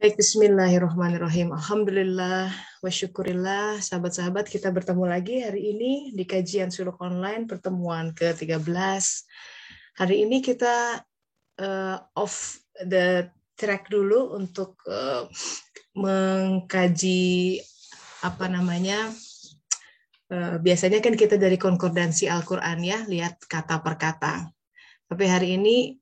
Baik, bismillahirrahmanirrahim. Alhamdulillah wa syukurillah. Sahabat-sahabat, kita bertemu lagi hari ini di kajian suluk online pertemuan ke-13. Hari ini kita off the track dulu untuk mengkaji biasanya kan kita dari konkordansi Al-Quran ya, lihat kata per kata. Tapi hari ini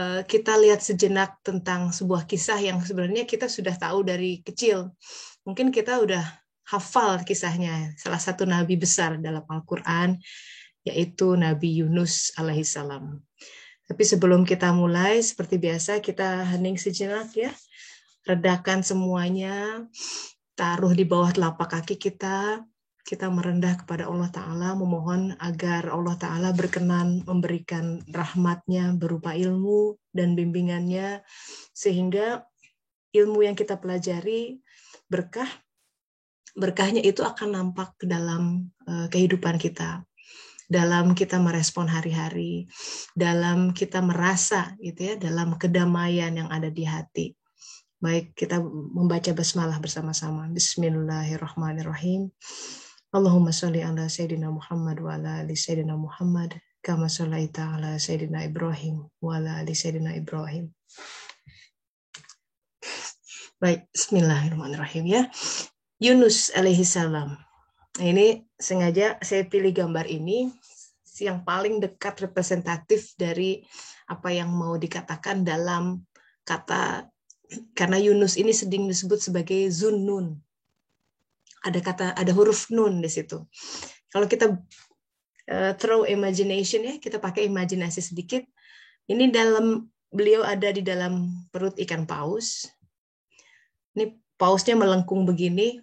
kita lihat sejenak tentang sebuah kisah yang sebenarnya kita sudah tahu dari kecil. Mungkin kita udah hafal kisahnya. Salah satu nabi besar dalam Al-Quran, yaitu Nabi Yunus alaihissalam. Tapi sebelum kita mulai, seperti biasa kita hening sejenak ya. Redakan semuanya, taruh di bawah telapak kaki kita. Kita merendah kepada Allah Ta'ala, memohon agar Allah Ta'ala berkenan memberikan rahmatnya berupa ilmu dan bimbingannya, sehingga ilmu yang kita pelajari berkahnya itu akan nampak dalam kehidupan kita, dalam kita merespon hari-hari, dalam kita merasa gitu ya, dalam kedamaian yang ada di hati. Baik, kita membaca basmalah bersama-sama. Bismillahirrahmanirrahim. Allahumma sholli ala Sayyidina Muhammad wa ala ali Sayyidina Muhammad kama shallaita ala Sayyidina Ibrahim wa ala ali Sayyidina Ibrahim. Baik, bismillahirrahmanirrahim ya. Yunus alaihissalam. Ini sengaja saya pilih gambar ini yang paling dekat representatif dari apa yang mau dikatakan dalam kata, karena Yunus ini sering disebut sebagai Zunnun. Ada huruf nun di situ. Kalau kita throw imagination ya, kita pakai imajinasi sedikit. Ini beliau ada di dalam perut ikan paus. Ini pausnya melengkung begini.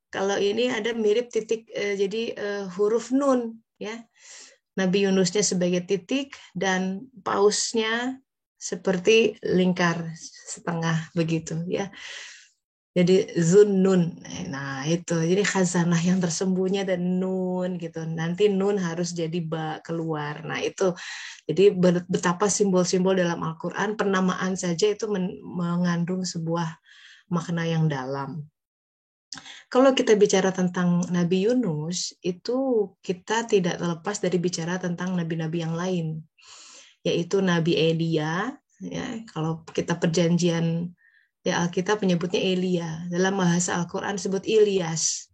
Kalau ini ada mirip titik, jadi huruf nun ya. Nabi Yunusnya sebagai titik dan pausnya seperti lingkar setengah begitu ya. Jadi Zunnun, nah itu, jadi khazanah yang tersembunyi dan nun gitu. Nanti nun harus jadi ba keluar. Nah itu, jadi betapa simbol-simbol dalam Al-Quran penamaan saja itu mengandung sebuah makna yang dalam. Kalau kita bicara tentang Nabi Yunus, itu kita tidak terlepas dari bicara tentang nabi-nabi yang lain, yaitu Nabi Elia. Ya, kalau kita perjanjian ya Alkitab menyebutnya Elia. Dalam bahasa Al-Quran disebut Ilyas.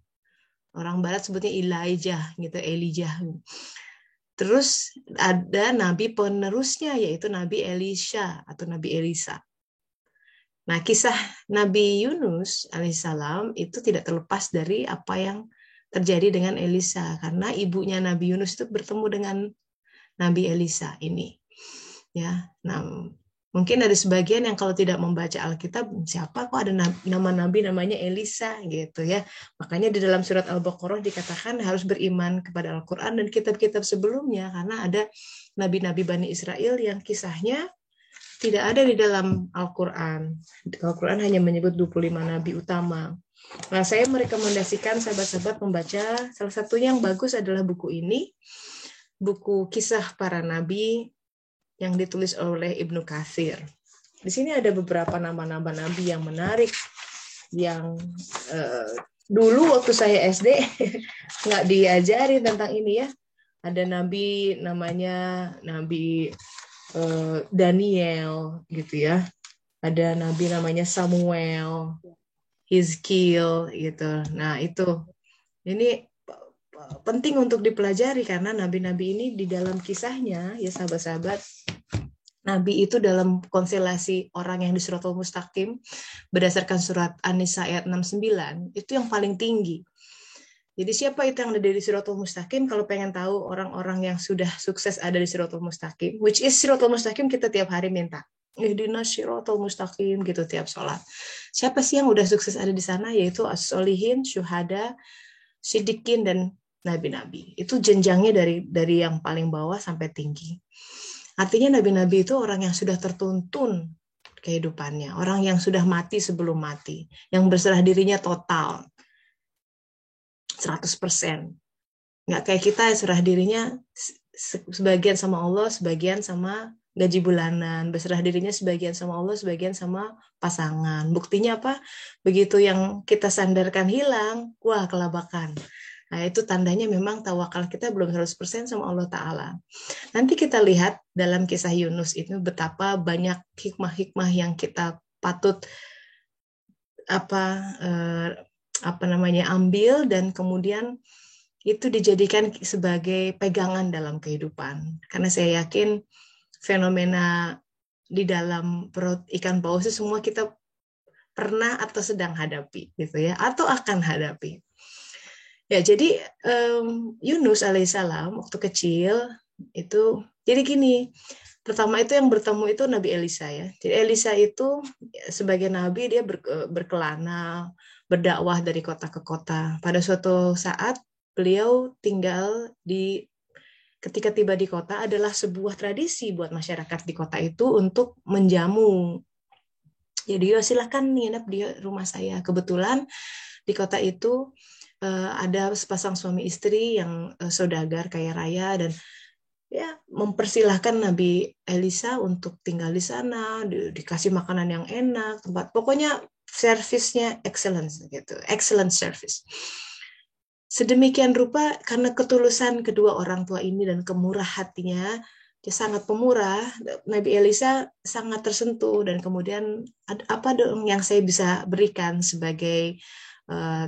Orang Barat sebutnya Elijah, gitu, Elijah. Terus ada nabi penerusnya, yaitu Nabi Elisha atau Nabi Elisa. Nah, kisah Nabi Yunus alaihissalam itu tidak terlepas dari apa yang terjadi dengan Elisa, karena ibunya Nabi Yunus itu bertemu dengan Nabi Elisa ini. Ya, nah, mungkin ada sebagian yang kalau tidak membaca Alkitab, siapa kok ada nama nabi namanya Elisa gitu ya. Makanya di dalam surat Al-Baqarah dikatakan harus beriman kepada Al-Quran dan kitab-kitab sebelumnya, karena ada nabi-nabi Bani Israel yang kisahnya tidak ada di dalam Al-Quran. Al-Quran hanya menyebut 25 nabi utama. Nah, saya merekomendasikan sahabat-sahabat membaca, salah satunya yang bagus adalah buku ini, buku Kisah Para Nabi yang ditulis oleh Ibnu Katsir. Di sini ada beberapa nama-nama nabi yang menarik, yang dulu waktu saya SD nggak diajari tentang ini ya. Ada nabi namanya Nabi Daniel gitu ya. Ada nabi namanya Samuel, Hizkil gitu. Nah itu, ini penting untuk dipelajari karena nabi-nabi ini di dalam kisahnya ya sahabat-sahabat, nabi itu dalam konstelasi orang yang di Siratal Mustaqim berdasarkan surat An-Nisa ayat 69 itu yang paling tinggi. Jadi siapa itu yang ada di Siratal Mustaqim? Kalau pengen tahu orang-orang yang sudah sukses ada di Siratal Mustaqim, which is Siratal Mustaqim kita tiap hari minta, ihdinas Siratal Mustaqim gitu tiap sholat. Siapa sih yang udah sukses ada di sana? Yaitu as-solihin, syuhada, siddiqin, dan nabi-nabi. Itu jenjangnya dari yang paling bawah sampai tinggi. Artinya nabi-nabi itu orang yang sudah tertuntun kehidupannya, orang yang sudah mati sebelum mati, yang berserah dirinya total 100%. Nggak kayak kita serah dirinya sebagian sama Allah, sebagian sama gaji bulanan, berserah dirinya sebagian sama Allah, sebagian sama pasangan. Buktinya apa? Begitu yang kita sandarkan hilang, wah kelabakan. Nah, itu tandanya memang tawakal kita belum 100% sama Allah Ta'ala. Nanti kita lihat dalam kisah Yunus itu betapa banyak hikmah-hikmah yang kita patut ambil dan kemudian itu dijadikan sebagai pegangan dalam kehidupan. Karena saya yakin fenomena di dalam perut ikan paus itu semua kita pernah atau sedang hadapi gitu ya, atau akan hadapi. Ya, jadi Yunus alaihissalam waktu kecil itu jadi gini. Pertama itu yang bertemu itu Nabi Elisa ya. Jadi Elisa itu sebagai nabi dia berkelana, berdakwah dari kota ke kota. Pada suatu saat beliau tinggal ketika tiba di kota adalah sebuah tradisi buat masyarakat di kota itu untuk menjamu. Jadi silahkan nginep di rumah saya. Kebetulan di kota itu ada sepasang suami istri yang saudagar kaya raya dan ya mempersilahkan Nabi Elisa untuk tinggal di sana, dikasih makanan yang enak, tempat pokoknya servisnya excellent gitu, excellent service. Sedemikian rupa karena ketulusan kedua orang tua ini dan kemurah hatinya, dia sangat pemurah, Nabi Elisa sangat tersentuh dan kemudian apa dong yang saya bisa berikan sebagai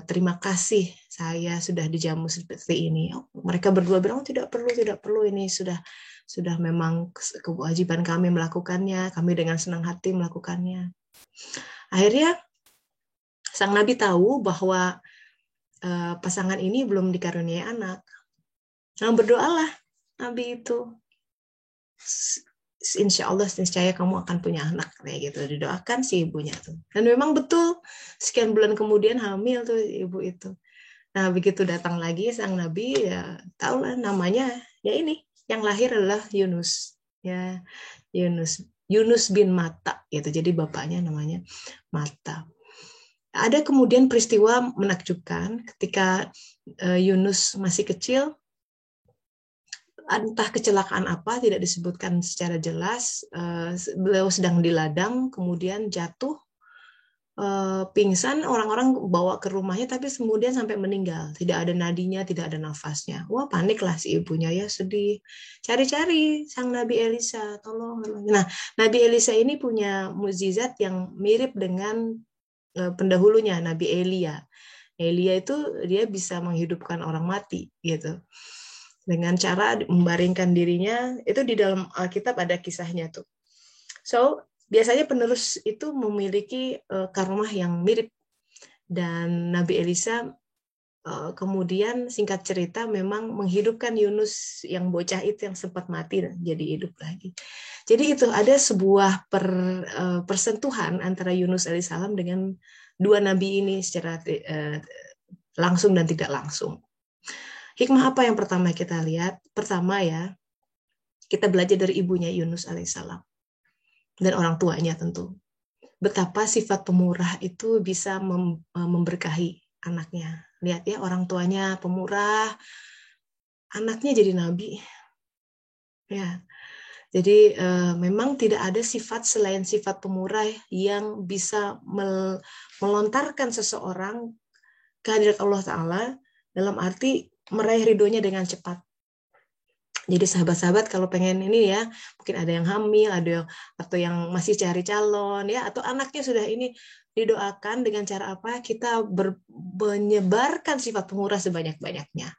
terima kasih saya sudah dijamu seperti ini. Mereka berdua bilang tidak perlu ini sudah memang kewajiban kami melakukannya, kami dengan senang hati melakukannya. Akhirnya sang Nabi tahu bahwa pasangan ini belum dikaruniai anak. Nah, berdoalah Nabi itu. Insya Allah, niscaya kamu akan punya anak kayak gitu, didoakan si ibunya tuh. Dan memang betul sekian bulan kemudian hamil tuh ibu itu. Nah begitu datang lagi sang Nabi ya tahu lah namanya ya ini yang lahir adalah Yunus ya Yunus bin Matta gitu. Jadi bapaknya namanya Matta. Ada kemudian peristiwa menakjubkan ketika Yunus masih kecil. Entah kecelakaan apa tidak disebutkan secara jelas, beliau sedang di ladang kemudian jatuh, pingsan, orang-orang bawa ke rumahnya tapi kemudian sampai meninggal, tidak ada nadinya, tidak ada nafasnya. Wah paniklah si ibunya ya, sedih, cari-cari sang Nabi Elisa, tolong. Nah Nabi Elisa ini punya mukjizat yang mirip dengan pendahulunya Nabi Elia. Elia itu dia bisa menghidupkan orang mati gitu dengan cara membaringkan dirinya. Itu di dalam Alkitab ada kisahnya tuh. So biasanya penerus itu memiliki karomah yang mirip, dan Nabi Elisa kemudian singkat cerita memang menghidupkan Yunus yang bocah itu yang sempat mati dan jadi hidup lagi. Jadi itu ada sebuah persentuhan antara Yunus alaihissalam dengan dua nabi ini secara langsung dan tidak langsung. Hikmah apa yang pertama kita lihat? Pertama ya, kita belajar dari ibunya Yunus alaihissalam dan orang tuanya tentu. Betapa sifat pemurah itu bisa memberkahi anaknya. Lihat ya, orang tuanya pemurah, anaknya jadi nabi. Ya. Jadi memang tidak ada sifat selain sifat pemurah yang bisa melontarkan seseorang kehadirat Allah Ta'ala dalam arti meraih ridhonya dengan cepat. Jadi sahabat-sahabat kalau pengen ini ya, mungkin ada yang hamil, atau yang masih cari calon ya, atau anaknya sudah ini, didoakan dengan cara apa? Kita menyebarkan sifat pemurah sebanyak-banyaknya.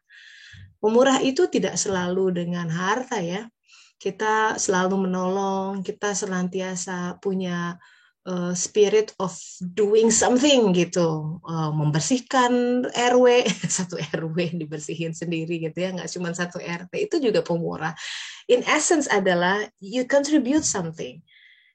Pemurah itu tidak selalu dengan harta ya. Kita selalu menolong, kita senantiasa punya spirit of doing something gitu, membersihkan RW satu RW dibersihin sendiri gitu ya, nggak cuma satu RT, itu juga pemurah. In essence adalah you contribute something.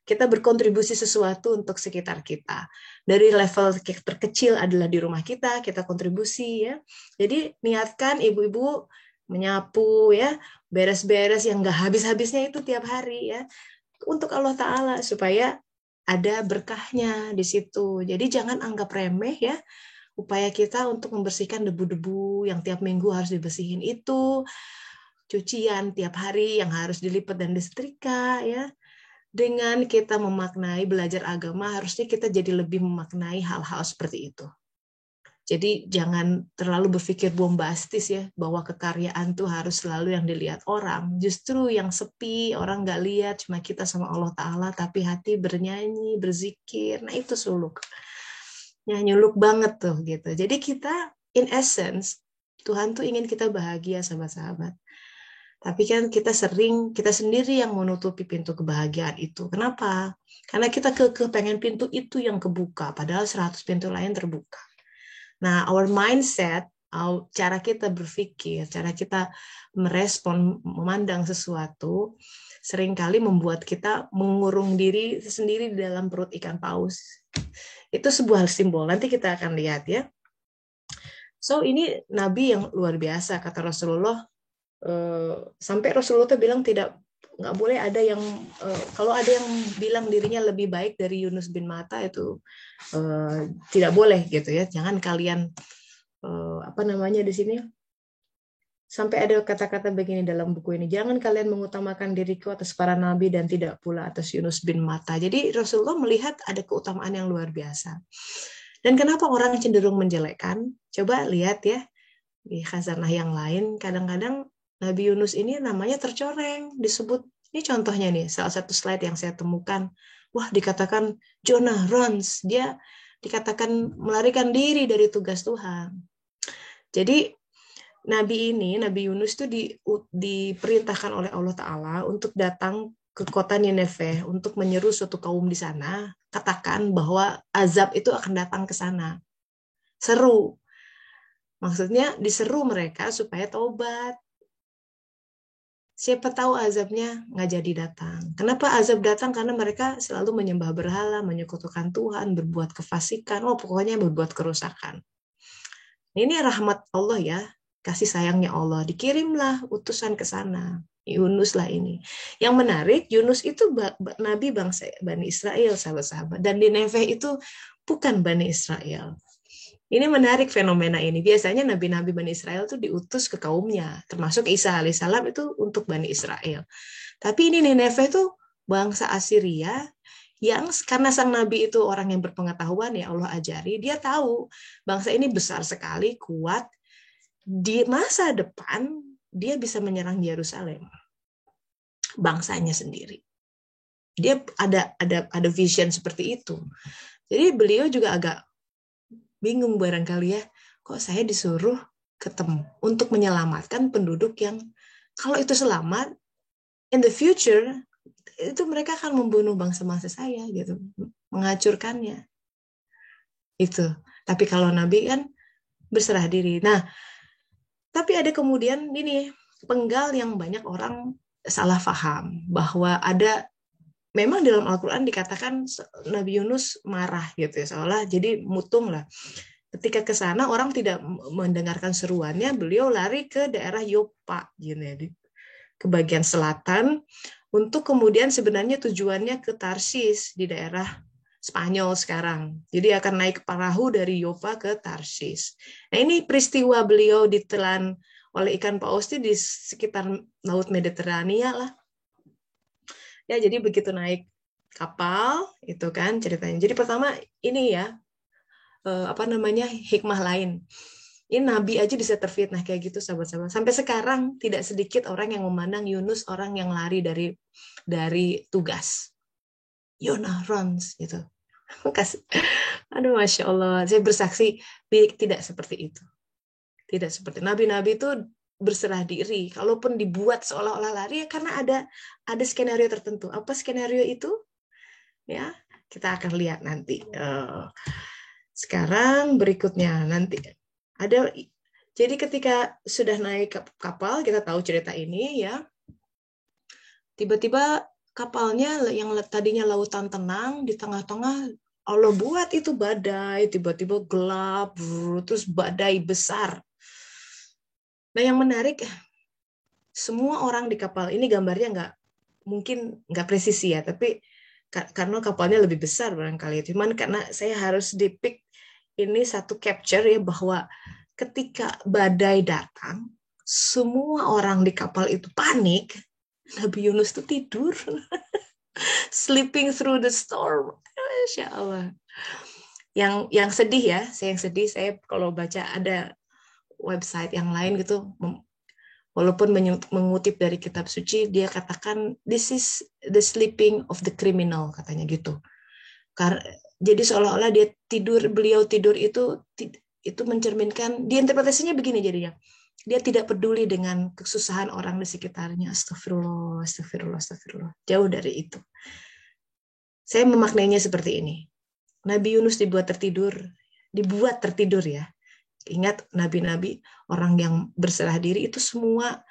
Kita berkontribusi sesuatu untuk sekitar kita. Dari level terkecil adalah di rumah kita kontribusi ya. Jadi niatkan ibu-ibu menyapu ya, beres-beres yang nggak habis-habisnya itu tiap hari ya, untuk Allah Ta'ala supaya ada berkahnya di situ. Jadi jangan anggap remeh ya upaya kita untuk membersihkan debu-debu yang tiap minggu harus dibersihin itu, cucian tiap hari yang harus dilipat dan disetrika ya. Dengan kita memaknai belajar agama, harusnya kita jadi lebih memaknai hal-hal seperti itu. Jadi jangan terlalu berpikir bombastis ya, bahwa kekaryaan tuh harus selalu yang dilihat orang. Justru yang sepi, orang nggak lihat, cuma kita sama Allah Ta'ala, tapi hati bernyanyi, berzikir. Nah itu suluk. Ya, nyuluk banget tuh gitu. Jadi kita, in essence, Tuhan tuh ingin kita bahagia, sahabat-sahabat. Tapi kan kita sendiri yang menutupi pintu kebahagiaan itu. Kenapa? Karena kita pengen pintu itu yang kebuka, padahal 100 pintu lain terbuka. Nah, our mindset, cara kita berpikir, cara kita merespon, memandang sesuatu, seringkali membuat kita mengurung diri sendiri di dalam perut ikan paus. Itu sebuah simbol. Nanti kita akan lihat ya. So, ini Nabi yang luar biasa, kata Rasulullah. Sampai Rasulullah tuh bilang nggak boleh ada yang kalau ada yang bilang dirinya lebih baik dari Yunus bin Matta itu tidak boleh gitu ya. Jangan kalian apa namanya di sini sampai ada kata-kata begini dalam buku ini, jangan kalian mengutamakan diriku atas para nabi dan tidak pula atas Yunus bin Matta. Jadi Rasulullah melihat ada keutamaan yang luar biasa. Dan kenapa orang cenderung menjelekkan? Coba lihat ya di khazanah yang lain, kadang-kadang Nabi Yunus ini namanya tercoreng, disebut, ini contohnya nih, salah satu slide yang saya temukan, wah dikatakan Jonah runs, dia dikatakan melarikan diri dari tugas Tuhan. Jadi Nabi Yunus itu diperintahkan oleh Allah Ta'ala untuk datang ke kota Nineveh, untuk menyeru suatu kaum di sana, katakan bahwa azab itu akan datang ke sana. Seru. Maksudnya diseru mereka supaya taubat. Siapa tahu azabnya nggak jadi datang. Kenapa azab datang? Karena mereka selalu menyembah berhala, menyekutukan Tuhan, berbuat kefasikan, pokoknya berbuat kerusakan. Ini rahmat Allah ya, kasih sayangnya Allah. Dikirimlah utusan ke sana. Yunus lah ini. Yang menarik, Yunus itu nabi bangsa Bani Israel, sahabat-sahabat. Dan di Nineveh itu bukan Bani Israel. Ini menarik fenomena ini. Biasanya nabi-nabi Bani Israel itu diutus ke kaumnya, termasuk Isa alaihissalam itu untuk Bani Israel. Tapi ini Nineveh itu bangsa Assyria yang karena sang nabi itu orang yang berpengetahuan ya Allah ajari, dia tahu bangsa ini besar sekali, kuat. Di masa depan dia bisa menyerang Yerusalem, bangsanya sendiri. Dia ada vision seperti itu. Jadi beliau juga agak bingung barangkali ya, kok saya disuruh ketemu untuk menyelamatkan penduduk yang kalau itu selamat, in the future itu mereka akan membunuh bangsa-bangsa saya gitu, menghancurkannya. Itu. Tapi kalau Nabi kan berserah diri. Nah, tapi ada kemudian ini penggal yang banyak orang salah paham bahwa ada memang dalam Al-Quran dikatakan Nabi Yunus marah gitu ya, seolah jadi mutung lah. Ketika ke sana orang tidak mendengarkan seruannya, beliau lari ke daerah Yopa gitu ya, ke bagian selatan untuk kemudian sebenarnya tujuannya ke Tarsis di daerah Spanyol sekarang. Jadi akan naik perahu dari Yopa ke Tarsis. Nah ini peristiwa beliau ditelan oleh ikan paus di sekitar Laut Mediterania lah. Ya jadi begitu naik kapal itu kan ceritanya. Jadi pertama ini ya hikmah lain. Ini Nabi aja bisa terfitnah kayak gitu sahabat-sahabat. Sampai sekarang tidak sedikit orang yang memandang Yunus orang yang lari dari tugas. Yonah runs gitu. Aduh, Masya Allah. Saya bersaksi tidak seperti itu. Tidak seperti nabi-nabi itu berserah diri. Kalaupun dibuat seolah-olah lari, ya karena ada skenario tertentu. Apa skenario itu? Ya, kita akan lihat nanti. Sekarang berikutnya nanti ada. Jadi ketika sudah naik kapal, kita tahu cerita ini ya. Tiba-tiba kapalnya yang tadinya lautan tenang di tengah-tengah Allah buat itu badai, tiba-tiba gelap, terus badai besar. Nah yang menarik, semua orang di kapal ini gambarnya nggak presisi ya, tapi karena kapalnya lebih besar barangkali. Cuman karena saya harus depict ini satu capture ya bahwa ketika badai datang, semua orang di kapal itu panik. Nabi Yunus itu tidur. Sleeping through the storm. Masya Allah. Yang sedih ya, saya kalau baca ada website yang lain gitu, walaupun mengutip dari kitab suci, dia katakan this is the sleeping of the criminal, katanya gitu. Jadi seolah-olah beliau tidur itu mencerminkan, diinterpretasinya begini jadinya. Dia tidak peduli dengan kesusahan orang di sekitarnya. Astagfirullah, astagfirullah, astagfirullah. Jauh dari itu. Saya memaknainya seperti ini. Nabi Yunus dibuat tertidur ya. Ingat nabi-nabi, orang yang berserah diri itu semua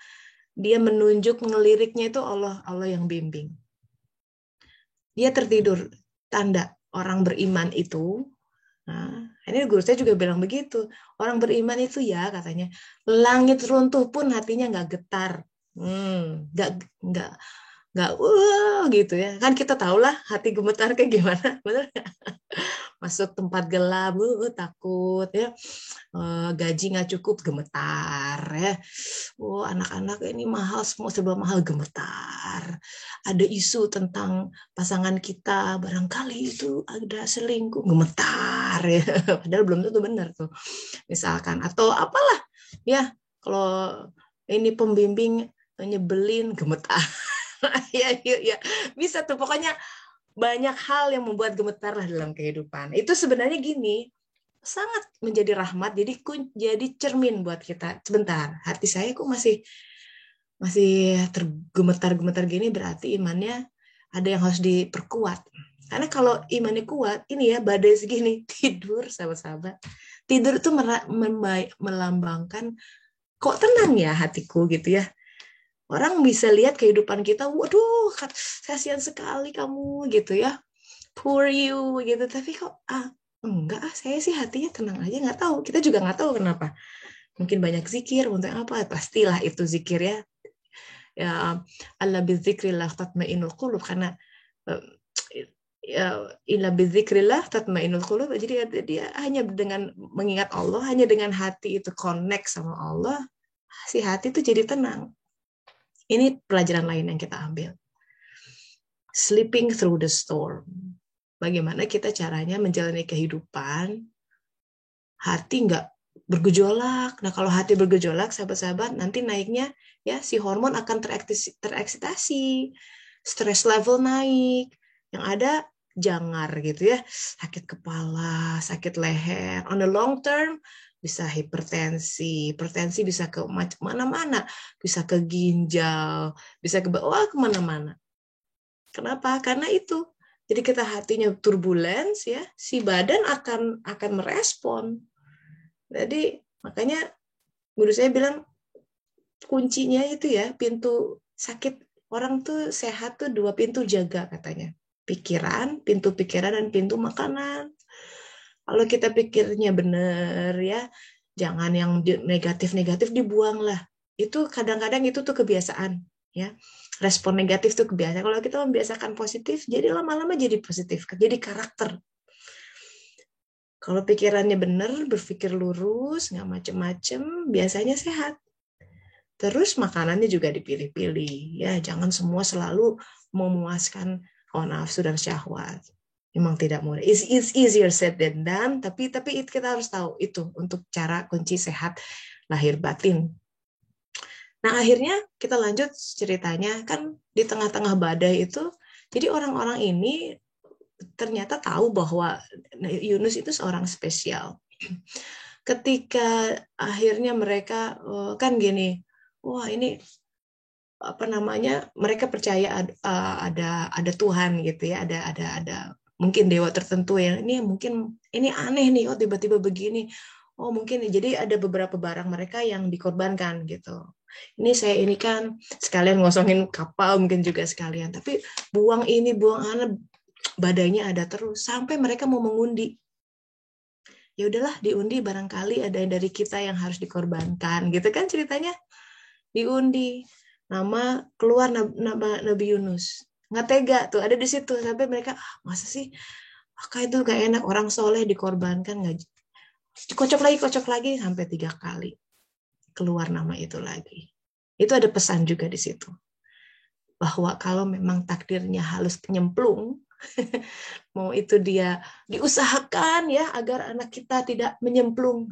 dia menunjuk, ngeliriknya itu Allah yang bimbing. Dia tertidur, tanda orang beriman itu. Nah, ini guru saya juga bilang begitu. Orang beriman itu ya katanya, langit runtuh pun hatinya nggak getar, nggak gitu ya. Kan kita tahulah hati gemetar kayak gimana, benar nggak? Masuk tempat gelap, takut ya. Gaji nggak cukup, gemetar ya. Anak-anak ini mahal, semua serba mahal, gemetar. Ada isu tentang pasangan kita, barangkali itu ada selingkuh, gemetar ya. Padahal belum tentu benar tuh. Misalkan atau apalah ya, kalau ini pembimbing nyebelin, gemetar. ya bisa tuh, pokoknya banyak hal yang membuat gemetar lah dalam kehidupan. Itu sebenarnya gini, sangat menjadi rahmat, jadi cermin buat kita. Sebentar, hati saya kok masih tergemetar-gemetar gini, berarti imannya ada yang harus diperkuat. Karena kalau imannya kuat, ini ya badai segini, tidur sahabat-sahabat. Tidur itu melambangkan kok tenang ya hatiku gitu ya. Orang bisa lihat kehidupan kita, waduh, kasihan sekali kamu gitu ya, poor you gitu. Tapi kok enggak, saya sih hatinya tenang aja, nggak tahu. Kita juga nggak tahu kenapa. Mungkin banyak zikir, untuk apa? Pastilah itu zikir ya. Ya, alla bidzikrillah tatmainul qulub, karena ya, illa bidzikrillah tatmainul qulub. Jadi dia hanya dengan mengingat Allah, hanya dengan hati itu connect sama Allah, si hati itu jadi tenang. Ini pelajaran lain yang kita ambil. Sleeping through the storm. Bagaimana kita caranya menjalani kehidupan, hati nggak bergejolak. Nah, kalau hati bergejolak, sahabat-sahabat, nanti naiknya ya si hormon akan tereksitasi, stress level naik, yang ada jangar gitu ya, sakit kepala, sakit leher. On the long term bisa hipertensi bisa ke mana-mana, bisa ke ginjal, bisa ke bawah, kemana-mana. Kenapa? Karena itu. Jadi kita hatinya turbulence ya, si badan akan merespon. Jadi makanya guru saya bilang kuncinya itu ya, pintu sakit orang tuh sehat tuh 2 pintu jaga katanya. Pintu pikiran dan pintu makanan. Kalau kita pikirnya benar ya, jangan yang negatif-negatif dibuang lah. Itu kadang-kadang itu tuh kebiasaan ya. Respon negatif tuh kebiasaan. Kalau kita membiasakan positif, jadi lama-lama jadi positif, jadi karakter. Kalau pikirannya benar, berpikir lurus, nggak macem-macem, biasanya sehat. Terus makanannya juga dipilih-pilih, ya jangan semua selalu memuaskan hawa nafsu dan syahwat. Memang tidak mudah. It's easier said than done, tapi kita harus tahu itu untuk cara kunci sehat lahir batin. Nah akhirnya kita lanjut ceritanya, kan di tengah-tengah badai itu, jadi orang-orang ini ternyata tahu bahwa Yunus itu seorang spesial. Ketika akhirnya mereka kan gini, wah ini apa namanya, mereka percaya ada Tuhan gitu ya, ada mungkin dewa tertentu yang ini mungkin ini aneh nih, oh tiba-tiba begini, oh mungkin jadi ada beberapa barang mereka yang dikorbankan gitu. Ini kan sekalian ngosongin kapal mungkin juga sekalian, tapi buang anak, badainya ada terus sampai mereka mau mengundi. Ya udahlah diundi, barangkali ada dari kita yang harus dikorbankan gitu kan ceritanya. Diundi, nama keluar Nabi Yunus. Nggak tega tuh ada di situ, sampai mereka masa sih itu gak enak orang soleh dikorbankan, nggak, kocok lagi sampai 3 kali keluar nama itu lagi. Itu ada pesan juga di situ. bahwa kalau memang takdirnya halus nyemplung, mau itu dia diusahakan ya agar anak kita tidak menyemplung,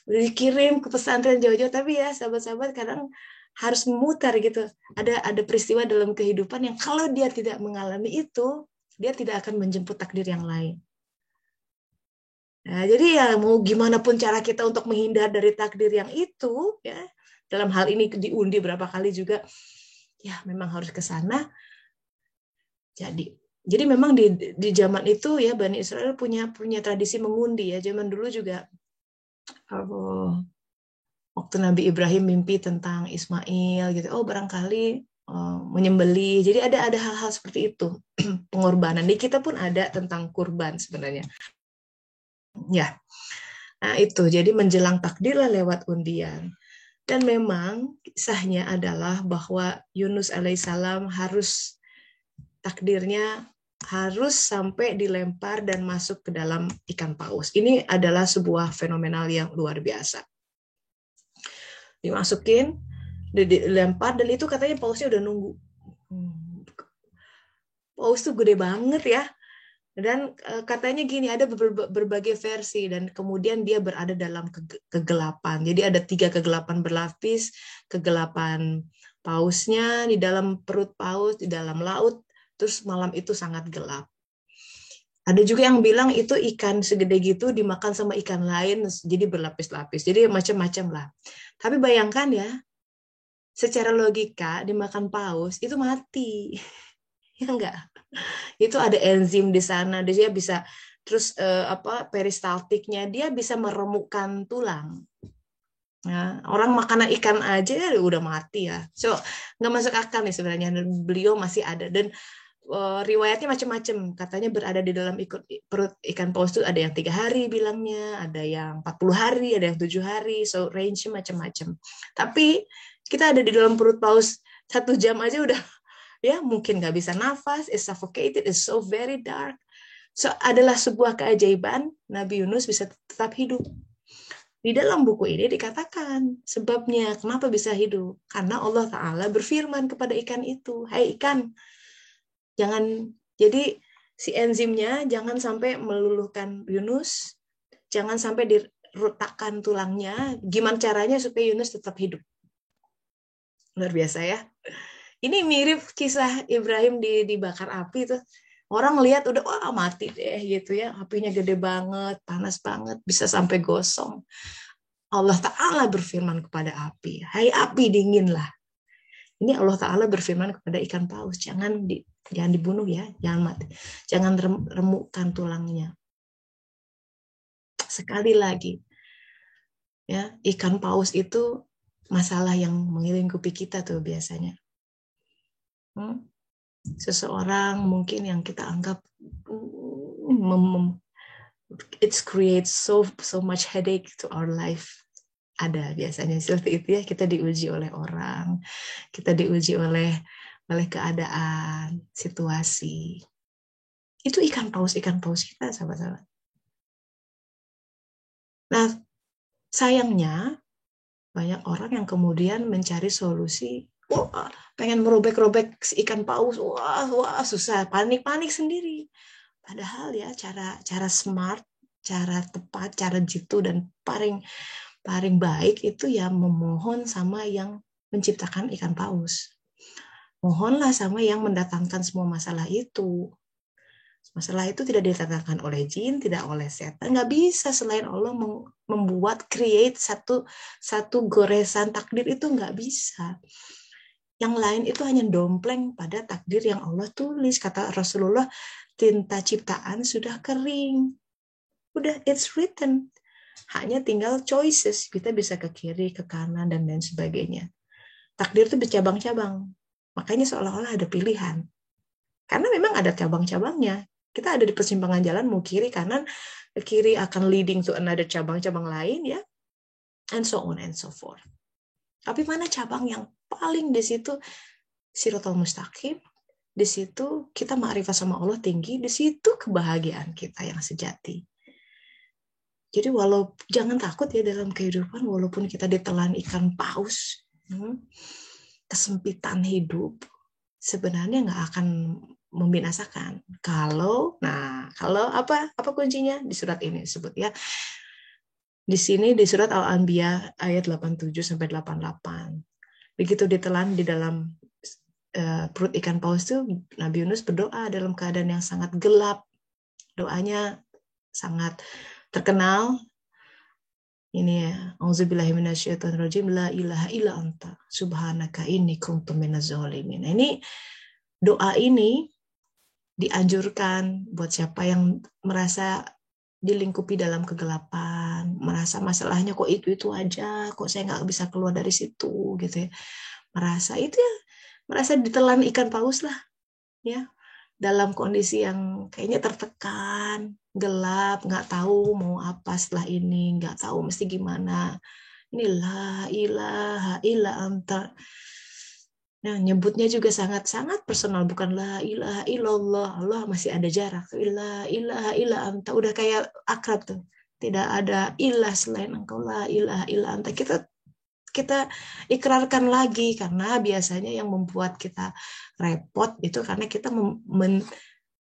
dikirim ke pesantren jauh-jauh, tapi ya sahabat-sahabat kadang harus memutar gitu. Ada peristiwa dalam kehidupan yang kalau dia tidak mengalami itu, dia tidak akan menjemput takdir yang lain. Nah, jadi ya mau gimana pun cara kita untuk menghindar dari takdir yang itu, ya dalam hal ini diundi berapa kali juga, ya memang harus ke sana. Jadi memang di zaman itu ya Bani Israel punya tradisi mengundi ya. Zaman dulu juga waktu Nabi Ibrahim mimpi tentang Ismail gitu. Oh, barangkali menyembelih. Jadi ada hal-hal seperti itu. Pengorbanan. Di kita pun ada tentang kurban sebenarnya. Ya. Nah, itu. Jadi menjelang takdir lah lewat undian. Dan memang kisahnya adalah bahwa Yunus alaihissalam harus takdirnya harus sampai dilempar dan masuk ke dalam ikan paus. Ini adalah sebuah fenomenal yang luar biasa. Dimasukin, dilempar, dan itu katanya pausnya udah nunggu. Paus tuh gede banget ya. Dan katanya gini, ada berbagai versi, dan kemudian dia berada dalam kegelapan. Jadi ada 3 kegelapan berlapis, kegelapan pausnya di dalam perut paus, di dalam laut, terus malam itu sangat gelap. Ada juga yang bilang itu ikan segede gitu dimakan sama ikan lain, jadi berlapis-lapis. Jadi macam-macam lah. Tapi bayangkan ya, secara logika dimakan paus itu mati. Ya enggak? Itu ada enzim di sana, dia bisa terus peristaltiknya dia bisa meremukkan tulang. Nah, orang makanan ikan aja ya udah mati ya. So, nggak masuk akal nih sebenarnya. Beliau masih ada, dan riwayatnya macam-macam. Katanya berada di dalam perut ikan paus itu ada yang 3 hari bilangnya, ada yang 40 hari, ada yang 7 hari. So, range macam-macam. Tapi kita ada di dalam perut paus 1 jam aja udah ya mungkin nggak bisa nafas, is suffocated, is so very dark. So adalah sebuah keajaiban Nabi Yunus bisa tetap hidup. Di dalam buku ini dikatakan sebabnya kenapa bisa hidup, karena Allah Ta'ala berfirman kepada ikan itu, hai ikan, jangan, jadi si enzimnya jangan sampai meluluhkan Yunus, jangan sampai diretakkan tulangnya, gimana caranya supaya Yunus tetap hidup. Luar biasa ya. Ini mirip kisah Ibrahim dibakar api tuh. Orang lihat udah wah mati deh gitu ya. Apinya gede banget, panas banget, bisa sampai gosong. Allah Ta'ala berfirman kepada api, hai api dinginlah. Ini Allah Ta'ala berfirman kepada ikan paus, jangan dibunuh ya, jangan mati. Jangan remukkan tulangnya. Sekali lagi, ya ikan paus itu masalah yang mengilingkupi kita tuh biasanya. Seseorang mungkin yang kita anggap it creates so much headache to our life. Ada biasanya seperti itu ya, kita diuji oleh orang, kita diuji oleh keadaan, situasi. Itu ikan paus kita, sahabat-sahabat. Nah, sayangnya banyak orang yang kemudian mencari solusi, pengen merobek-robek ikan paus, wah susah, panik sendiri. Padahal ya cara smart, cara tepat, cara jitu dan paling baik itu ya memohon sama yang menciptakan ikan paus. Mohonlah sama yang mendatangkan semua masalah itu. Masalah itu tidak didatangkan oleh jin, tidak oleh setan. Nggak bisa selain Allah membuat create satu goresan takdir, itu nggak bisa. Yang lain itu hanya dompleng pada takdir yang Allah tulis. Kata Rasulullah, tinta ciptaan sudah kering. Udah, it's written. Hanya tinggal choices. Kita bisa ke kiri, ke kanan, dan lain sebagainya. Takdir itu bercabang-cabang. Makanya seolah-olah ada pilihan. Karena memang ada cabang-cabangnya. Kita ada di persimpangan jalan, mau kiri, kanan. Ke kiri akan leading to another cabang-cabang lain, ya. And so on and so forth. Tapi mana cabang yang paling di situ? Siratal Mustaqim. Di situ kita ma'rifah sama Allah tinggi. Di situ kebahagiaan kita yang sejati. Jadi jangan takut ya dalam kehidupan, walaupun kita ditelan ikan paus, kesempitan hidup, sebenarnya nggak akan membinasakan. Kalau apa kuncinya di surat ini disebut ya. Di sini di surat Al-Anbiya ayat 87 sampai 88. Begitu ditelan di dalam perut ikan paus itu, Nabi Yunus berdoa dalam keadaan yang sangat gelap. Doanya sangat terkenal. Ini ya, auzubillahi minasyaitonirrajim, la ilaha illa anta subhanaka inni kuntu minaz zalimin. Nah, ini doa ini dianjurkan buat siapa yang merasa dilingkupi dalam kegelapan, merasa masalahnya kok itu aja, kok saya nggak bisa keluar dari situ gitu ya. Merasa ditelan ikan paus lah ya, dalam kondisi yang kayaknya tertekan, gelap, nggak tahu mau apa setelah ini, nggak tahu mesti gimana. Ini la ilaha illa anta. Nah, nyebutnya juga sangat-sangat personal, bukan la ilaha illallah, Allah masih ada jarak. La ilaha illa anta, udah kayak akrab tuh. Tidak ada ilah selain engkau, la ilaha illa anta. Kita ikrarkan lagi, karena biasanya yang membuat kita repot itu karena kita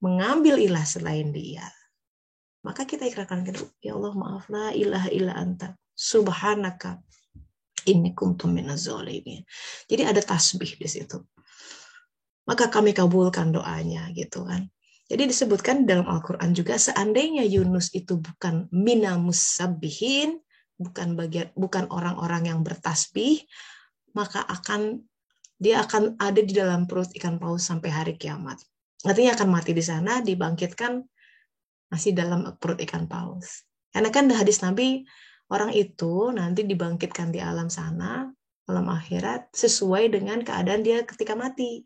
mengambil ilah selain dia. Maka kita ikrarkan, ya Allah maaf, la ilaha illa anta subhanaka inni kuntu minaz zalimin. Jadi ada tasbih di situ. Maka kami kabulkan doanya gitu kan. Jadi disebutkan dalam Al-Qur'an juga, seandainya Yunus itu bukan minal musabbihin, bukan orang-orang yang bertasbih, maka dia akan ada di dalam perut ikan paus sampai hari kiamat. Artinya akan mati di sana, dibangkitkan masih dalam perut ikan paus. Karena kan hadis Nabi, orang itu nanti dibangkitkan di alam sana, alam akhirat, sesuai dengan keadaan dia ketika mati.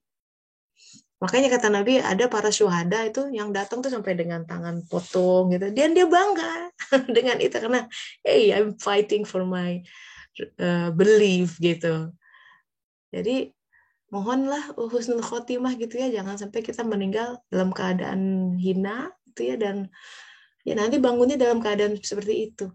Makanya kata Nabi, ada para syuhada itu yang datang tuh sampai dengan tangan potong gitu. Dan dia bangga dengan itu karena, hey, I'm fighting for my belief gitu. Jadi mohonlah husnul khotimah gitu ya, jangan sampai kita meninggal dalam keadaan hina gitu ya, dan ya nanti bangunnya dalam keadaan seperti itu.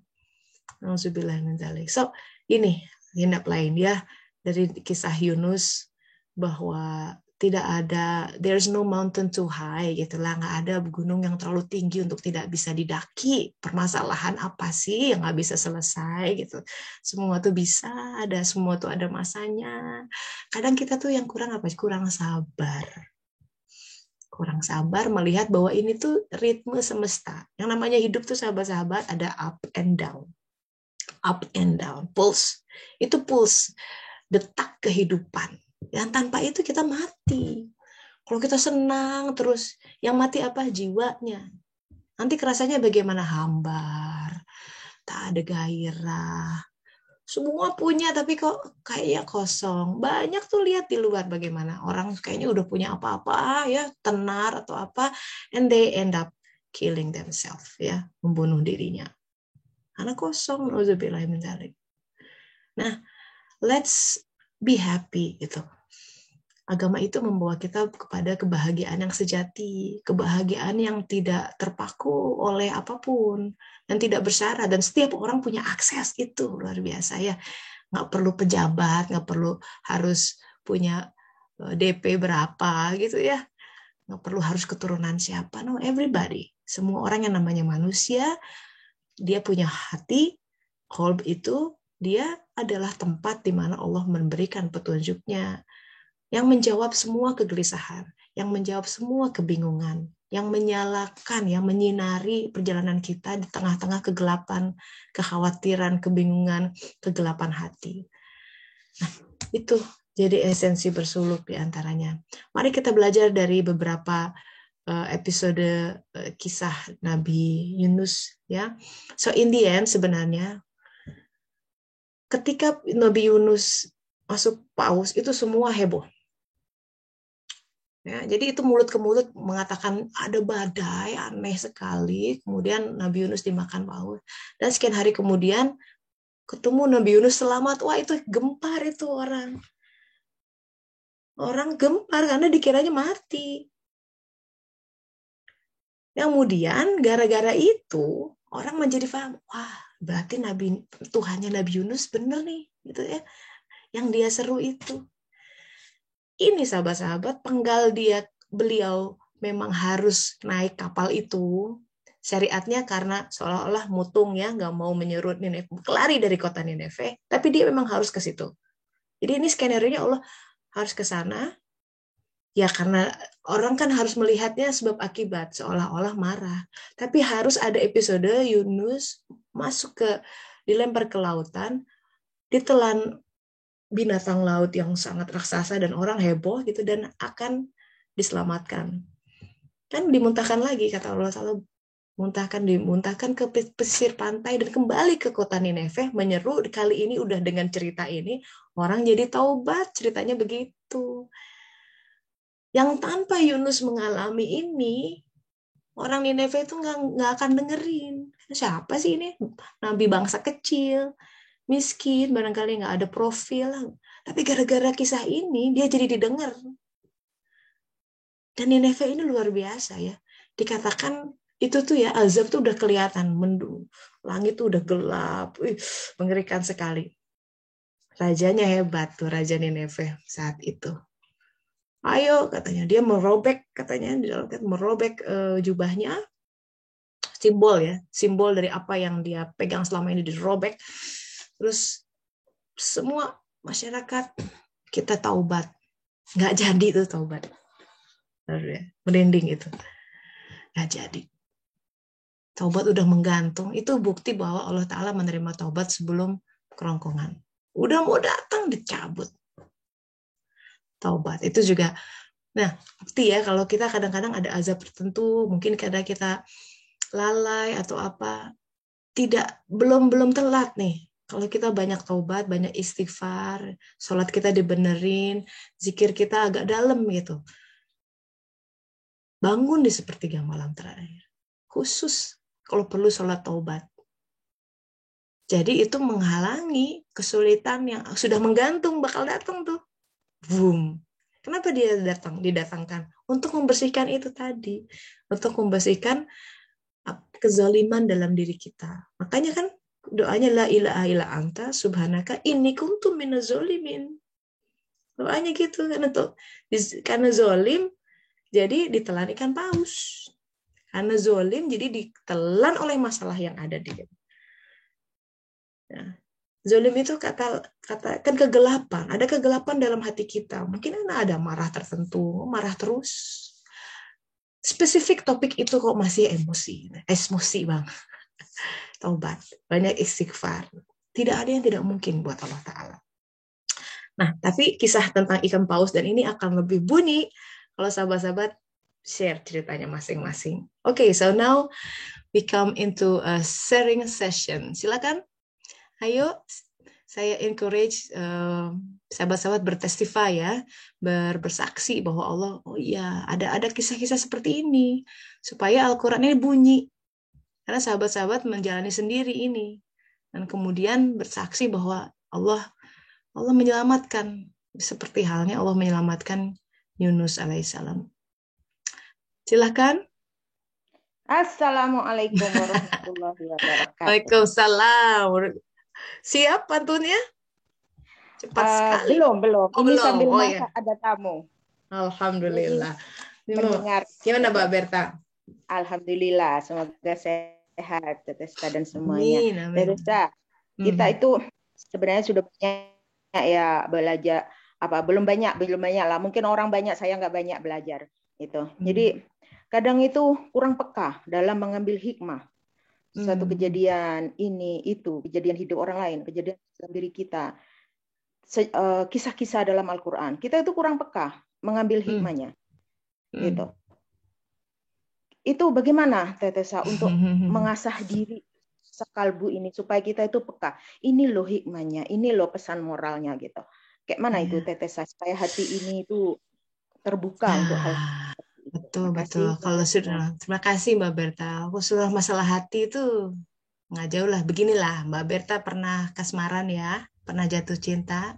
Nauzubillah min dzalik. So, ini tindak lain ya dari kisah Yunus, bahwa tidak ada, there's no mountain too high gitu lah, nggak ada gunung yang terlalu tinggi untuk tidak bisa didaki. Permasalahan apa sih yang nggak bisa selesai gitu? Semua tuh bisa, semua tuh ada masanya. Kadang kita tuh yang kurang apa? Kurang sabar. Kurang sabar melihat bahwa ini tuh ritme semesta. Yang namanya hidup tuh sahabat-sahabat ada up and down. Up and down, pulse. Itu pulse, detak kehidupan. Yang tanpa itu kita mati. Kalau kita senang terus, yang mati apa? Jiwanya. Nanti kerasanya bagaimana? Hambar, tak ada gairah. Semua punya tapi kok kayaknya kosong. Banyak tuh lihat di luar bagaimana orang kayaknya udah punya apa-apa ya, tenar atau apa, and they end up killing themselves ya, membunuh dirinya. Karena kosong, nauzubillah min dzalik. Nah, let's be happy gitu. Agama itu membawa kita kepada kebahagiaan yang sejati, kebahagiaan yang tidak terpaku oleh apapun dan tidak bersyarat, dan setiap orang punya akses itu, luar biasa ya. Nggak perlu pejabat, nggak perlu harus punya DP berapa gitu ya, nggak perlu harus keturunan siapa, no, everybody, semua orang yang namanya manusia, dia punya hati. Qalb itu dia adalah tempat di mana Allah memberikan petunjuknya, yang menjawab semua kegelisahan, yang menjawab semua kebingungan, yang menyalakan, yang menyinari perjalanan kita di tengah-tengah kegelapan, kekhawatiran, kebingungan, kegelapan hati. Nah, itu jadi esensi bersuluk di antaranya. Mari kita belajar dari beberapa episode kisah Nabi Yunus ya. So in the end sebenarnya ketika Nabi Yunus masuk paus itu semua heboh. Ya, jadi itu mulut ke mulut mengatakan ada badai aneh sekali, kemudian Nabi Yunus dimakan paus, dan sekian hari kemudian ketemu Nabi Yunus selamat. Wah, itu gempar itu orang gempar karena dikiranya mati. Kemudian gara-gara itu orang menjadi paham, wah berarti Tuhannya Nabi Yunus bener nih gitu ya, yang dia seru itu. ini sahabat-sahabat, penggal beliau memang harus naik kapal itu, syariatnya karena seolah-olah mutung ya, nggak mau menyerut Nineveh, kelari dari kota Nineveh, tapi dia memang harus ke situ. Jadi ini skenario-nya Allah harus ke sana, ya karena orang kan harus melihatnya sebab akibat, seolah-olah marah. Tapi harus ada episode Yunus masuk dilempar ke lautan, ditelan binatang laut yang sangat raksasa dan orang heboh gitu, dan akan diselamatkan. Kan dimuntahkan lagi, kata Allah Ta'ala, dimuntahkan ke pesisir pantai dan kembali ke kota Nineveh, menyeru. Kali ini udah dengan cerita ini, orang jadi taubat, ceritanya begitu. Yang tanpa Yunus mengalami ini, orang Nineveh itu nggak akan dengerin. Siapa sih ini? Nabi bangsa kecil, miskin, barangkali nggak ada profil. Tapi gara-gara kisah ini, dia jadi didengar. Dan Nineveh ini luar biasa ya. Dikatakan itu tuh ya, azab tuh udah kelihatan, mendung, langit tuh udah gelap, mengerikan sekali. Rajanya hebat tuh, Raja Nineveh saat itu. Ayo katanya, dia merobek, katanya merobek jubahnya, simbol dari apa yang dia pegang selama ini dirobek. Terus semua masyarakat kita taubat, nggak jadi tuh taubat, merinding itu, nggak jadi. Taubat udah menggantung, itu bukti bahwa Allah Ta'ala menerima taubat sebelum kerongkongan. Udah mau datang dicabut taubat. Itu juga, nah bukti ya kalau kita kadang-kadang ada azab tertentu, mungkin kadang kita lalai atau apa, belum telat nih. Kalau kita banyak taubat, banyak istighfar, sholat kita dibenerin, zikir kita agak dalam gitu. Bangun di sepertiga malam terakhir. Khusus kalau perlu sholat taubat. Jadi itu menghalangi kesulitan yang sudah menggantung bakal datang tuh. Boom. Kenapa dia didatangkan? Untuk membersihkan itu tadi. Untuk membersihkan kezaliman dalam diri kita. Makanya kan doanya la ilaha illa anta subhanaka inni kuntu minaz zalimin. Doanya gitu karena zolim jadi ditelan ikan paus. Karena zolim jadi ditelan oleh masalah yang ada di dia. Nah, zolim itu kan kegelapan. Ada kegelapan dalam hati kita. Mungkin ada marah tertentu, marah terus. Spesifik topik itu kok masih emosi bang. Taubat, banyak istighfar. Tidak ada yang tidak mungkin buat Allah Ta'ala. Nah, tapi kisah tentang ikan paus dan ini akan lebih bunyi kalau sahabat-sahabat share ceritanya masing-masing. Okay, so now we come into a sharing session. Silakan. Ayo, saya encourage sahabat-sahabat bertestify ya, bersaksi bahwa Allah, oh iya, ada kisah-kisah seperti ini, supaya Al-Quran ini bunyi. Karena sahabat-sahabat menjalani sendiri ini. Dan kemudian bersaksi bahwa Allah menyelamatkan, seperti halnya Allah menyelamatkan Yunus alaihissalam. Silakan. Assalamualaikum warahmatullahi wabarakatuh. Waalaikumsalam. Siap pantunnya? Cepat sekali. Belum. Oh, ini belum. sambil Ya. masak ada tamu. Alhamdulillah. Mendengar. Gimana Mbak Berta? Alhamdulillah, semoga sehat Tetesta dan semuanya. Amin. Tetesta, kita itu sebenarnya sudah banyak ya belajar belum banyak lah. Mungkin orang banyak, saya nggak banyak belajar itu. Jadi kadang itu kurang peka dalam mengambil hikmah. Suatu kejadian ini itu, kejadian hidup orang lain, kejadian dalam diri kita. Kisah-kisah dalam Al-Quran. Kita itu kurang peka mengambil hikmahnya. Gitu. Itu bagaimana Tetesa untuk mengasah diri sekalbu ini supaya kita itu peka. Ini loh hikmahnya, ini loh pesan moralnya gitu. Kayak mana itu Tetesa supaya hati ini itu terbuka untuk hal betul. Kalau sudah, terima kasih Mbak Berta. Aku sudah masalah hati itu nggak jauh lah. Beginilah, Mbak Berta pernah kasmaran ya, pernah jatuh cinta.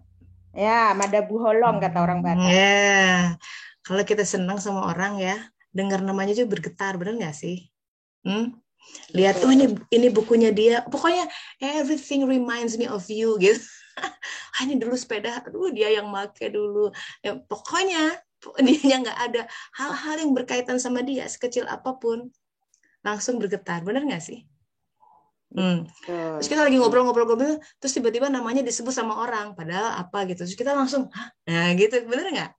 Ya, madabu holong kata orang Batak. Ya, kalau kita senang sama orang ya, dengar namanya juga bergetar, benar nggak sih? Lihat, oh ini bukunya dia. Pokoknya everything reminds me of you gitu. Ini dulu sepeda, aduh dia yang make dulu. Ya, pokoknya dia nggak ada hal-hal yang berkaitan sama dia sekecil apapun langsung bergetar, benar nggak sih? Terus kita lagi ngobrol-ngobrol, terus tiba-tiba namanya disebut sama orang, padahal apa gitu. Terus kita langsung, hah? Nah gitu, bener nggak?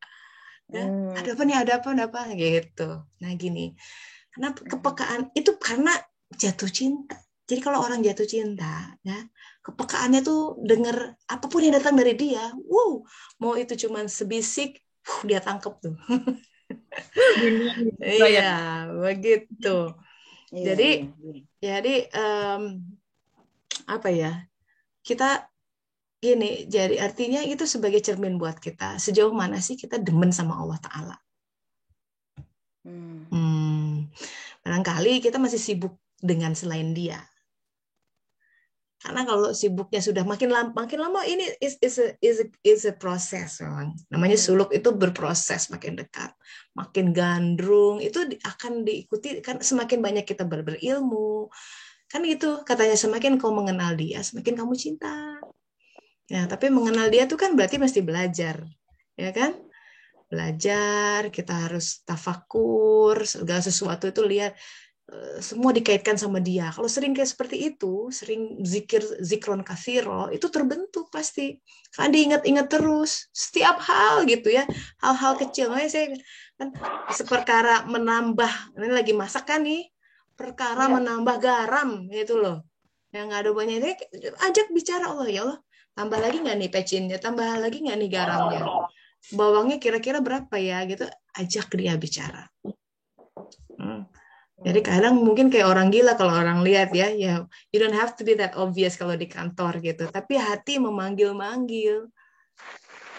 Ya, ada apa nih, ada apa gitu. Nah gini, karena kepekaan itu karena jatuh cinta. Jadi kalau orang jatuh cinta, ya kepekaannya tuh denger apapun yang datang dari dia, wow, mau itu cuman sebisik, dia tangkep tuh. Iya, begitu. Jadi apa ya? Kita gini, jadi artinya itu sebagai cermin buat kita. Sejauh mana sih kita demen sama Allah Ta'ala? Barangkali kita masih sibuk dengan selain dia. Karena kalau sibuknya sudah makin lama ini is a proses memang. Namanya suluk itu berproses makin dekat, makin gandrung itu akan diikuti kan semakin banyak kita berilmu. Kan itu katanya semakin kau mengenal dia, semakin kamu cinta. Ya, tapi mengenal dia tuh kan berarti mesti belajar, ya kan? Belajar, kita harus tafakur, segala sesuatu itu lihat semua dikaitkan sama dia. Kalau sering kayak seperti itu, sering zikron kathiro, itu terbentuk pasti. Kan diingat-ingat terus setiap hal gitu ya, hal-hal kecil. Makanya saya kan seperkara menambah, ini lagi masak kan nih, perkara menambah garam itu loh. Yang nggak ada banyaknya, ajak bicara Allah, ya Allah, tambah lagi nggak nih pecinnya, tambah lagi nggak nih garamnya, bawangnya kira-kira berapa ya gitu, ajak dia bicara. Jadi kadang mungkin kayak orang gila kalau orang lihat ya, you don't have to be that obvious kalau di kantor gitu, tapi hati memanggil-manggil.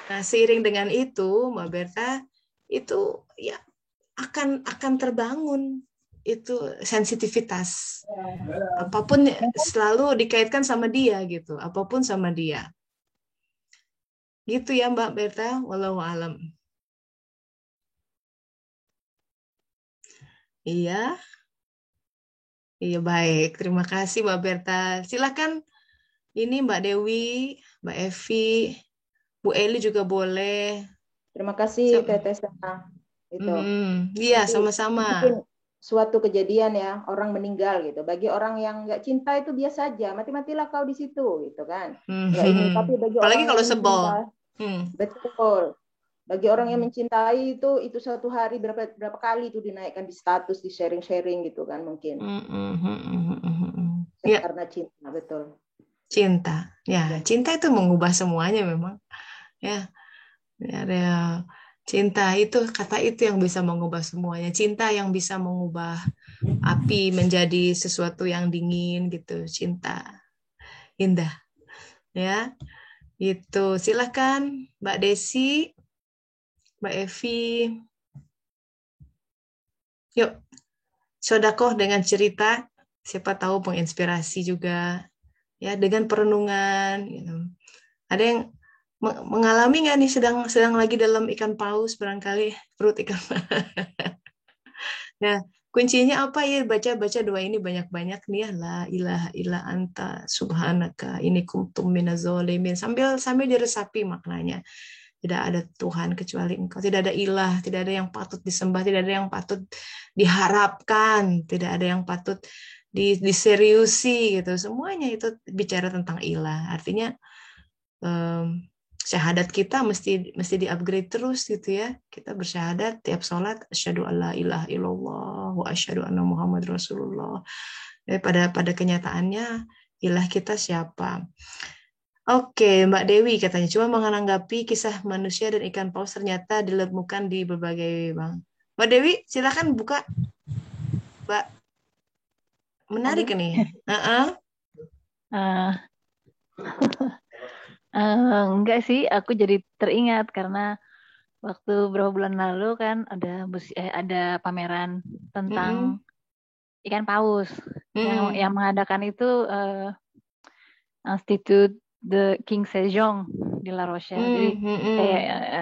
Nah, seiring dengan itu, Mbak Berta, itu ya akan terbangun itu sensitivitas. Apapun selalu dikaitkan sama dia gitu, apapun sama dia. Gitu ya Mbak Berta, wallahu alam. Iya. Iya baik, terima kasih Mbak Berta. Silakan ini Mbak Dewi, Mbak Evi, Bu Eli juga boleh. Terima kasih Teteh Sana. Itu. Iya, sama-sama. Mungkin suatu kejadian ya, orang meninggal gitu. Bagi orang yang nggak cinta itu biasa aja, mati-matilah kau di situ gitu kan. Nggak ini, tapi bagi apalagi orang kalau yang sebel. mencintai, betul. Bagi orang yang mencintai itu satu hari berapa kali itu dinaikkan di status, di sharing-sharing gitu kan mungkin. Ya. Karena cinta, betul. Cinta, ya cinta itu mengubah semuanya memang. Ya, cinta itu kata itu yang bisa mengubah semuanya. Cinta yang bisa mengubah api menjadi sesuatu yang dingin gitu. Cinta indah, ya. Itu silahkan Mbak Desi, Mbak Evi. Yuk, sodakoh dengan cerita. Siapa tahu menginspirasi juga, ya dengan perenungan. Gitu. Ada yang mengalami nggak nih sedang lagi dalam ikan paus barangkali perut ikan. Nah, kuncinya apa ya? Baca doa ini banyak-banyak nih ya. La ilaha illa anta subhanaka ini kuntum minazolimin. Sambil diresapi maknanya. Tidak ada Tuhan kecuali Engkau. Tidak ada ilah, tidak ada yang patut disembah, tidak ada yang patut diharapkan, tidak ada yang patut diseriusi gitu. Semuanya itu bicara tentang ilah. Artinya syahadat kita mesti di-upgrade terus gitu ya. Kita bersyahadat tiap sholat, asyhadu alla ilaha illallah wa asyhadu anna Muhammad Rasulullah. Pada kenyataannya ilah kita siapa? Oke, Mbak Dewi katanya cuma menanggapi kisah manusia dan ikan paus ternyata dilemukan di berbagai bang. Mbak Dewi, silakan buka. Mbak, menarik nih. Enggak sih, aku jadi teringat karena waktu beberapa bulan lalu kan ada pameran tentang ikan paus yang mengadakan itu Institut The King Sejong di La Rochelle. Jadi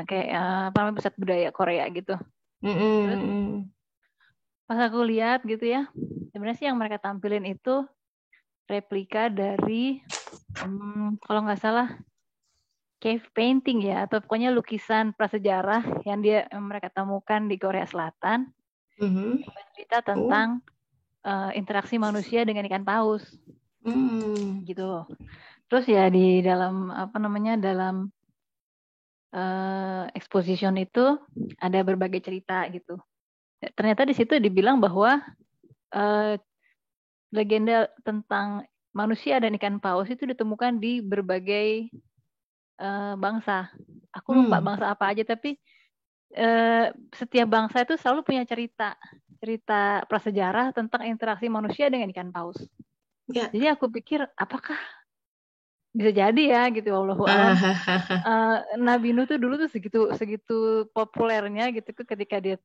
kayak apa namanya pusat budaya Korea gitu. Terus pas aku lihat gitu ya, sebenarnya sih yang mereka tampilin itu replika dari kalau nggak salah cave painting ya, atau pokoknya lukisan prasejarah yang mereka temukan di Korea Selatan. Cerita tentang interaksi manusia dengan ikan paus. Gitu. Terus ya di dalam dalam exposition itu ada berbagai cerita gitu. Ternyata di situ dibilang bahwa legenda tentang manusia dan ikan paus itu ditemukan di berbagai bangsa. Aku lupa bangsa apa aja, tapi setiap bangsa itu selalu punya cerita prasejarah tentang interaksi manusia dengan ikan paus. Yeah. Jadi aku pikir apakah bisa jadi ya gitu, Wallahu a'lam. Nabi Nuh tuh dulu tuh segitu populernya gitu ketika dia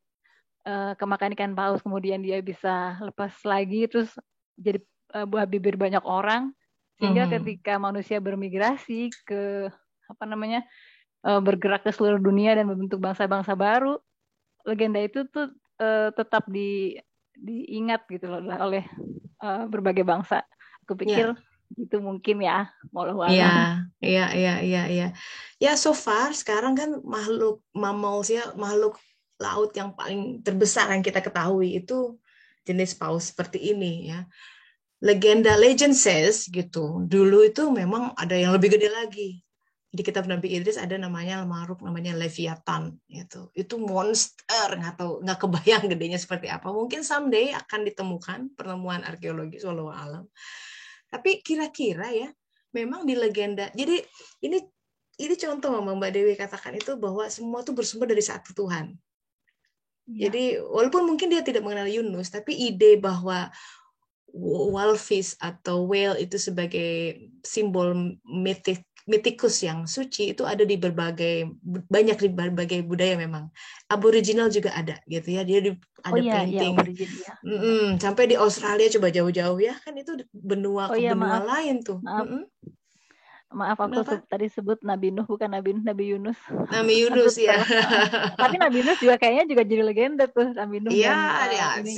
kemakan ikan paus, kemudian dia bisa lepas lagi terus jadi buah bibir banyak orang, sehingga ketika manusia bermigrasi ke bergerak ke seluruh dunia dan membentuk bangsa-bangsa baru, legenda itu tuh tetap diingat gitu loh oleh berbagai bangsa. Aku pikir itu mungkin ya, wallahu a'lam. Iya. Ya, so far sekarang kan makhluk mammals ya, makhluk laut yang paling terbesar yang kita ketahui itu jenis paus seperti ini ya. Legend says gitu. Dulu itu memang ada yang lebih gede lagi. Di kitab Nabi Idris ada namanya makhluk namanya Leviathan gitu. Itu monster, nggak kebayang gedenya seperti apa. Mungkin someday akan ditemukan penemuan arkeologis, wallahu a'lam. Tapi kira-kira ya, memang di legenda. Jadi ini contoh Mbak Dewi katakan itu bahwa semua itu bersumber dari satu Tuhan. Ya. Jadi walaupun mungkin dia tidak mengenal Yunus, tapi ide bahwa whalefish atau whale itu sebagai simbol mitikus yang suci itu ada di banyak budaya memang. Aboriginal juga ada gitu ya, dia ada painting. Sampai di Australia coba jauh-jauh ya, kan itu benua benua lain tuh. Maaf aku tadi sebut Nabi Nuh, bukan Nabi Nuh, Nabi Yunus. Nabi Yunus ya. Tapi Nabi Yunus juga kayaknya juga jadi legenda tuh, Nabi Nuh dan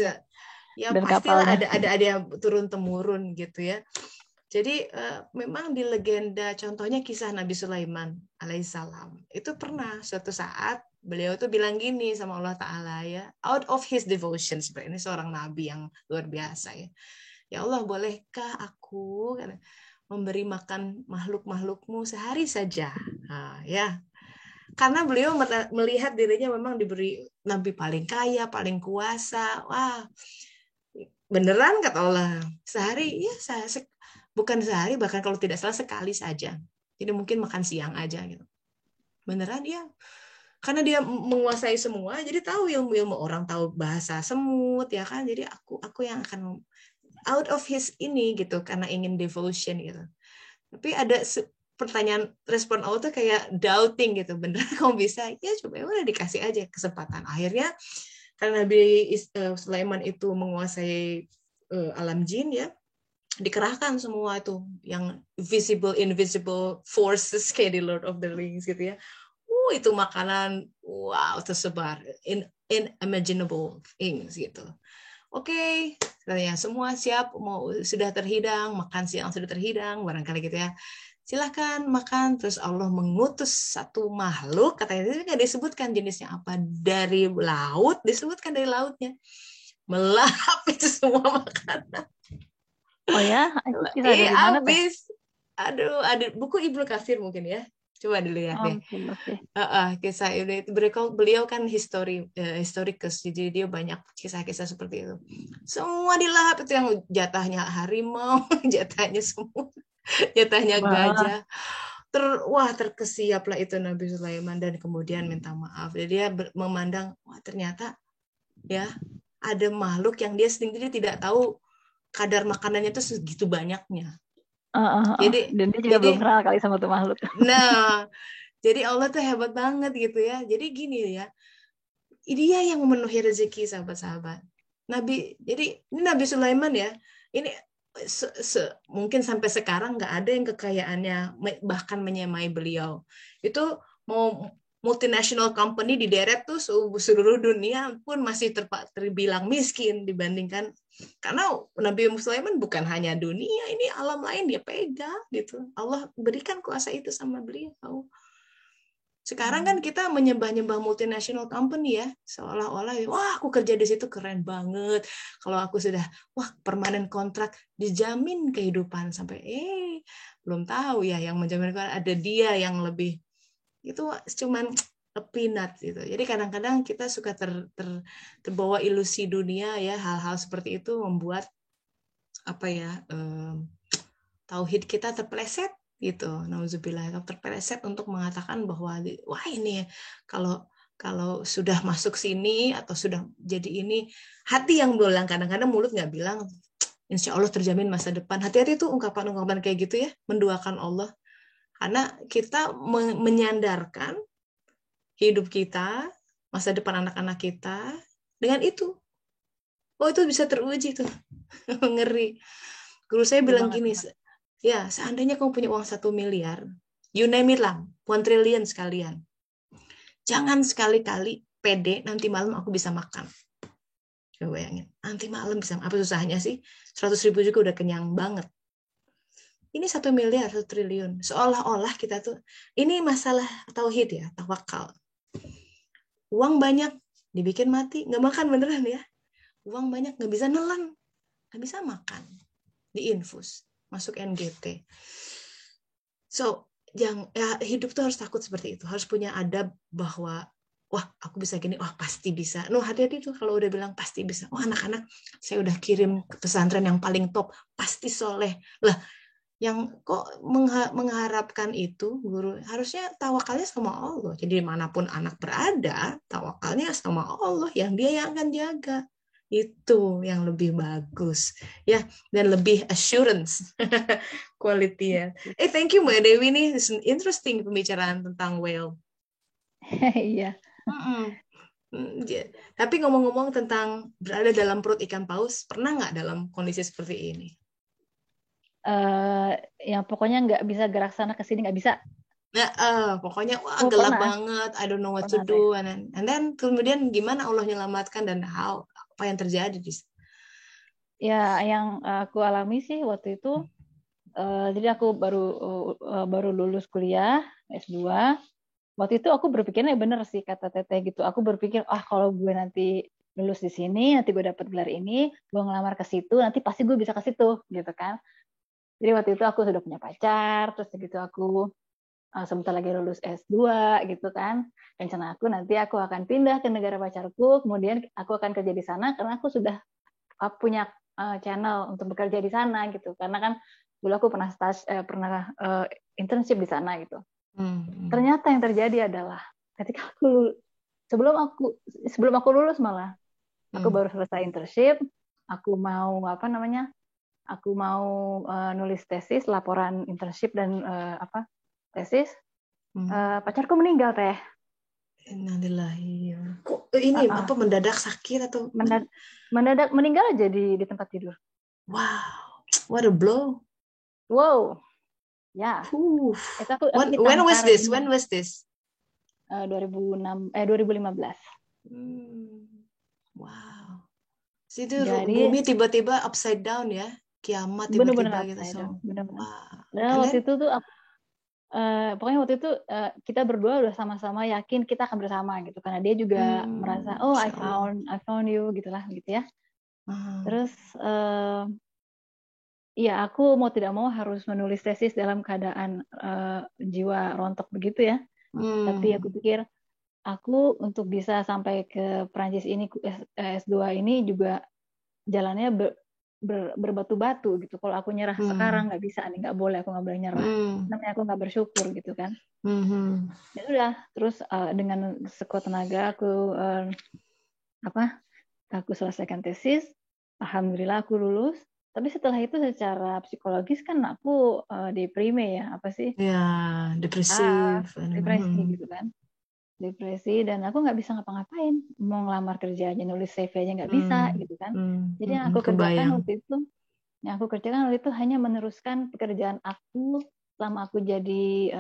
ya dan pastilah ada yang turun temurun gitu ya. Jadi memang di legenda, contohnya kisah Nabi Sulaiman alaihissalam, itu pernah suatu saat beliau tuh bilang gini sama Allah Ta'ala ya, out of his devotion, seperti ini seorang nabi yang luar biasa ya. Ya Allah, bolehkah aku memberi makan makhluk-makhlukmu sehari saja? Nah, ya. Karena beliau melihat dirinya memang diberi nabi paling kaya, paling kuasa. Wah, beneran kata Allah, sehari ya bukan sehari, bahkan kalau tidak salah sekali saja. Jadi mungkin makan siang aja gitu. Beneran ya. Karena dia menguasai semua, jadi tahu ilmu-ilmu orang, tahu bahasa semut ya kan. Jadi aku yang akan out of his ini gitu, karena ingin devotion gitu. Tapi ada pertanyaan, respon Allah tuh kayak doubting gitu. Beneran kamu bisa? Ya coba, udah dikasih aja kesempatan. Akhirnya karena Nabi Sulaiman itu menguasai alam jin ya, dikerahkan semua itu yang visible invisible forces kayak di Lord of the Rings gitu ya. Itu makanan tersebar unimaginable things gitu. Oke, katanya semua siap, sudah terhidang, makan siang sudah terhidang, barangkali gitu ya. Silahkan makan. Terus Allah mengutus satu makhluk, katanya itu nggak disebutkan jenisnya apa, dari laut, disebutkan dari lautnya, melahap itu semua makanan. Oh ya, itu dari mana habis. Aduh, ada buku Ibnu Katsir mungkin ya. Coba dilihat deh. Kisah itu beliau kan historikus, jadi dia banyak kisah-kisah seperti itu. Semua dilahap, itu yang jatahnya harimau, jatahnya semut, jatahnya gajah. Terkesiaplah itu Nabi Sulaiman, dan kemudian minta maaf. Jadi dia memandang, ternyata ya ada makhluk yang dia sendiri tidak tahu kadar makanannya itu segitu banyaknya. Dan dia juga belum kenal kali sama tuh makhluk. Nah, jadi Allah tuh hebat banget gitu ya. Jadi gini ya, dia yang memenuhi rezeki sahabat-sahabat. Jadi ini Nabi Sulaiman ya, ini mungkin sampai sekarang nggak ada yang kekayaannya bahkan menyamai beliau. Itu mau multinational company dideret tuh seluruh dunia pun masih terbilang miskin dibandingkan, karena Nabi Sulaiman bukan hanya dunia, ini alam lain dia pegang gitu. Allah berikan kuasa itu sama beliau. Sekarang kan kita menyembah-nyembah multinational company ya, seolah-olah wah aku kerja di situ keren banget. Kalau aku sudah wah permanen kontrak dijamin kehidupan sampai belum tahu ya yang menjamin ada dia yang lebih itu cuman a peanut gitu. Jadi kadang-kadang kita suka terbawa ilusi dunia ya, hal-hal seperti itu membuat apa ya tauhid kita terpeleset gitu. Nauzubillah, terpeleset untuk mengatakan bahwa wah ini kalau sudah masuk sini atau sudah jadi ini, hati yang bilang, kadang-kadang mulut nggak bilang insya Allah terjamin masa depan. Hati-hati tuh ungkapan-ungkapan kayak gitu ya, menduakan Allah. Karena kita menyandarkan hidup kita, masa depan anak-anak kita dengan itu. Oh itu bisa teruji tuh. Ngeri. Guru saya bilang gini, ya seandainya kamu punya uang 1 miliar, you name it lah, 1 trillion sekalian. Jangan sekali-kali pede nanti malam aku bisa makan. Coba bayangin, nanti malam bisa, apa susahnya sih? 100.000 juga udah kenyang banget. Ini 1 miliar, 1 triliun. Seolah-olah kita tuh, ini masalah tauhid ya, tawakal. Uang banyak, dibikin mati, nggak makan beneran ya. Uang banyak, nggak bisa nelan, nggak bisa makan. Diinfus, masuk NGT. So, hidup tuh harus takut seperti itu. Harus punya adab bahwa, wah aku bisa gini, wah pasti bisa. Hati-hati tuh kalau udah bilang pasti bisa. Wah anak-anak, saya udah kirim ke pesantren yang paling top, pasti soleh. Lah, yang kok mengharapkan itu, guru harusnya tawakalnya sama Allah. Jadi manapun anak berada, tawakalnya sama Allah, yang dia yang akan jaga. Itu yang lebih bagus ya, dan lebih assurance quality-nya. Thank you Mbak Dewi nih, interesting pembicaraan tentang whale. Iya. Tapi ngomong-ngomong tentang berada dalam perut ikan paus, pernah nggak dalam kondisi seperti ini? Yang pokoknya nggak bisa gerak sana ke sini, nggak bisa. Pokoknya wah gelap banget, I don't know what to do, and then kemudian gimana Allah menyelamatkan dan apa yang terjadi di sana? Ya, yang aku alami sih waktu itu, jadi aku baru lulus kuliah S2. Waktu itu aku berpikirnya bener sih kata Teteh gitu. Aku berpikir, kalau gue nanti lulus di sini, nanti gue dapet gelar ini, gue ngelamar ke situ, nanti pasti gue bisa ke situ, gitu kan. Jadi waktu itu aku sudah punya pacar, terus gitu aku sebentar lagi lulus S2 gitu kan. Rencana aku nanti aku akan pindah ke negara pacarku, kemudian aku akan kerja di sana karena aku sudah punya channel untuk bekerja di sana gitu. Karena kan dulu aku pernah internship di sana gitu. Ternyata yang terjadi adalah ketika sebelum aku lulus malah aku baru selesai internship, aku mau aku mau nulis tesis, laporan internship dan tesis. Pacarku meninggal Teh. Innalillahi. Kok ini apa mendadak sakit atau mendadak meninggal aja di tempat tidur. Wow, what a blow. Wow. Ya. When was this? 2015. Wow. Situ bumi tiba-tiba upside down ya, kiamat tiba-tiba gitu. Nah, waktu itu tuh pokoknya waktu itu kita berdua udah sama-sama yakin kita akan bersama gitu, karena dia juga merasa I found you gitulah gitu ya. Terus ya aku mau tidak mau harus menulis tesis dalam keadaan jiwa rontok begitu ya. Tapi aku pikir aku untuk bisa sampai ke Perancis ini S2 ini juga jalannya berbatu-batu gitu. Kalau aku nyerah sekarang nggak bisa nih, nggak boleh, aku nggak boleh nyerah. Namanya aku nggak bersyukur gitu kan. Ya udah, terus dengan sekuat tenaga aku selesaikan tesis. Alhamdulillah aku lulus. Tapi setelah itu secara psikologis kan aku deprime ya, apa sih? Ya, depresi gitu kan. Depresi, dan aku nggak bisa ngapa-ngapain. Mau ngelamar kerja aja, nulis CV aja nggak bisa gitu kan. Jadi yang aku kerjakan waktu itu hanya meneruskan pekerjaan aku selama aku jadi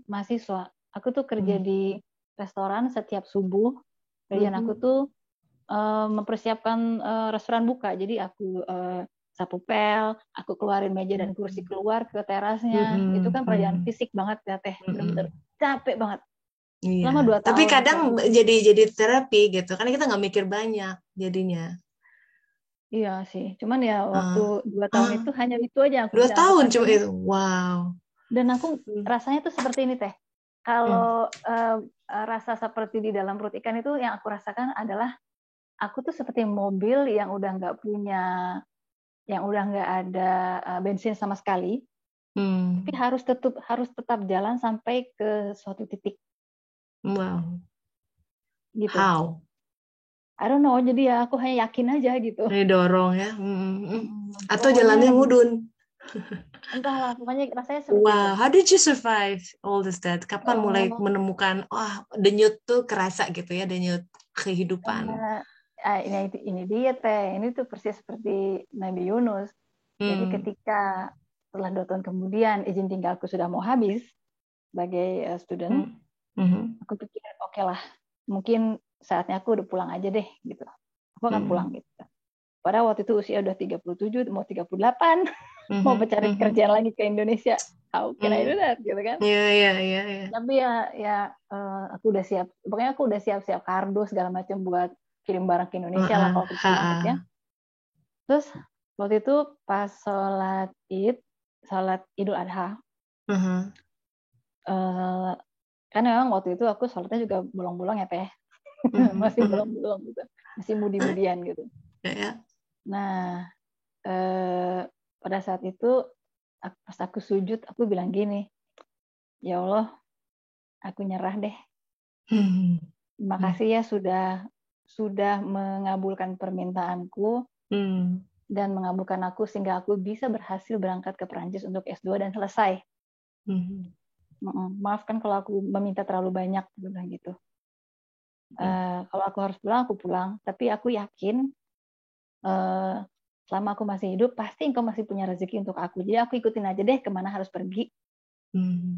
mahasiswa. Aku tuh kerja di restoran setiap subuh. Kerjaan aku tuh mempersiapkan restoran buka. Jadi aku sapu pel, aku keluarin meja dan kursi keluar ke terasnya. Itu kan pekerjaan fisik banget ya Teh, bener-bener capek banget. Iya. Selama 2 Tapi tahun. kadang jadi terapi gitu, karena kita nggak mikir banyak jadinya. Iya sih, cuman ya waktu 2 tahun itu hanya itu aja aku 2 bisa anggap tahun cuma akhirnya. itu, wow. Dan aku rasanya tuh seperti ini Teh. Kalau rasa seperti di dalam perut ikan itu yang aku rasakan adalah aku tuh seperti mobil yang udah nggak ada bensin sama sekali, tapi harus tetap jalan sampai ke suatu titik. Wow. Gitu. How? I don't know, jadi ya aku hanya yakin aja gitu. Didorong ya. Atau Pokoknya, jalannya ngudun. Entahlah, pokoknya rasanya seperti Wow, itu. how did you survive all this that? Kapan mulai menemukan, denyut tuh kerasa gitu ya, denyut kehidupan. Ini dia Teh, ini tuh persis seperti Nabi Yunus. Jadi ketika setelah 2 tahun kemudian izin tinggalku sudah mau habis sebagai student, aku pikir oke lah, mungkin saatnya aku udah pulang aja deh gitu. Aku akan pulang gitu. Padahal waktu itu usia udah 37, mau 38, mau mencari kerjaan lagi ke Indonesia. How can I do that gitu kan? Iya. Tapi ya aku udah siap. Pokoknya aku udah siap-siap kardus segala macam buat kirim barang ke Indonesia lah kalau pulang ya. Terus waktu itu pas sholat Idul Adha, kan memang waktu itu aku sholatnya juga bolong-bolong ya Teh, masih bolong-bolong gitu, masih mudi-mudian gitu. Nah pada saat itu pas aku sujud aku bilang gini, ya Allah, aku nyerah deh. Terima kasih ya sudah mengabulkan permintaanku dan mengabulkan aku sehingga aku bisa berhasil berangkat ke Perancis untuk S2 dan selesai. Maafkan kalau aku meminta terlalu banyak gitu. Kalau aku harus pulang, aku pulang. Tapi aku yakin selama aku masih hidup pasti engkau masih punya rezeki untuk aku. Jadi aku ikutin aja deh kemana harus pergi.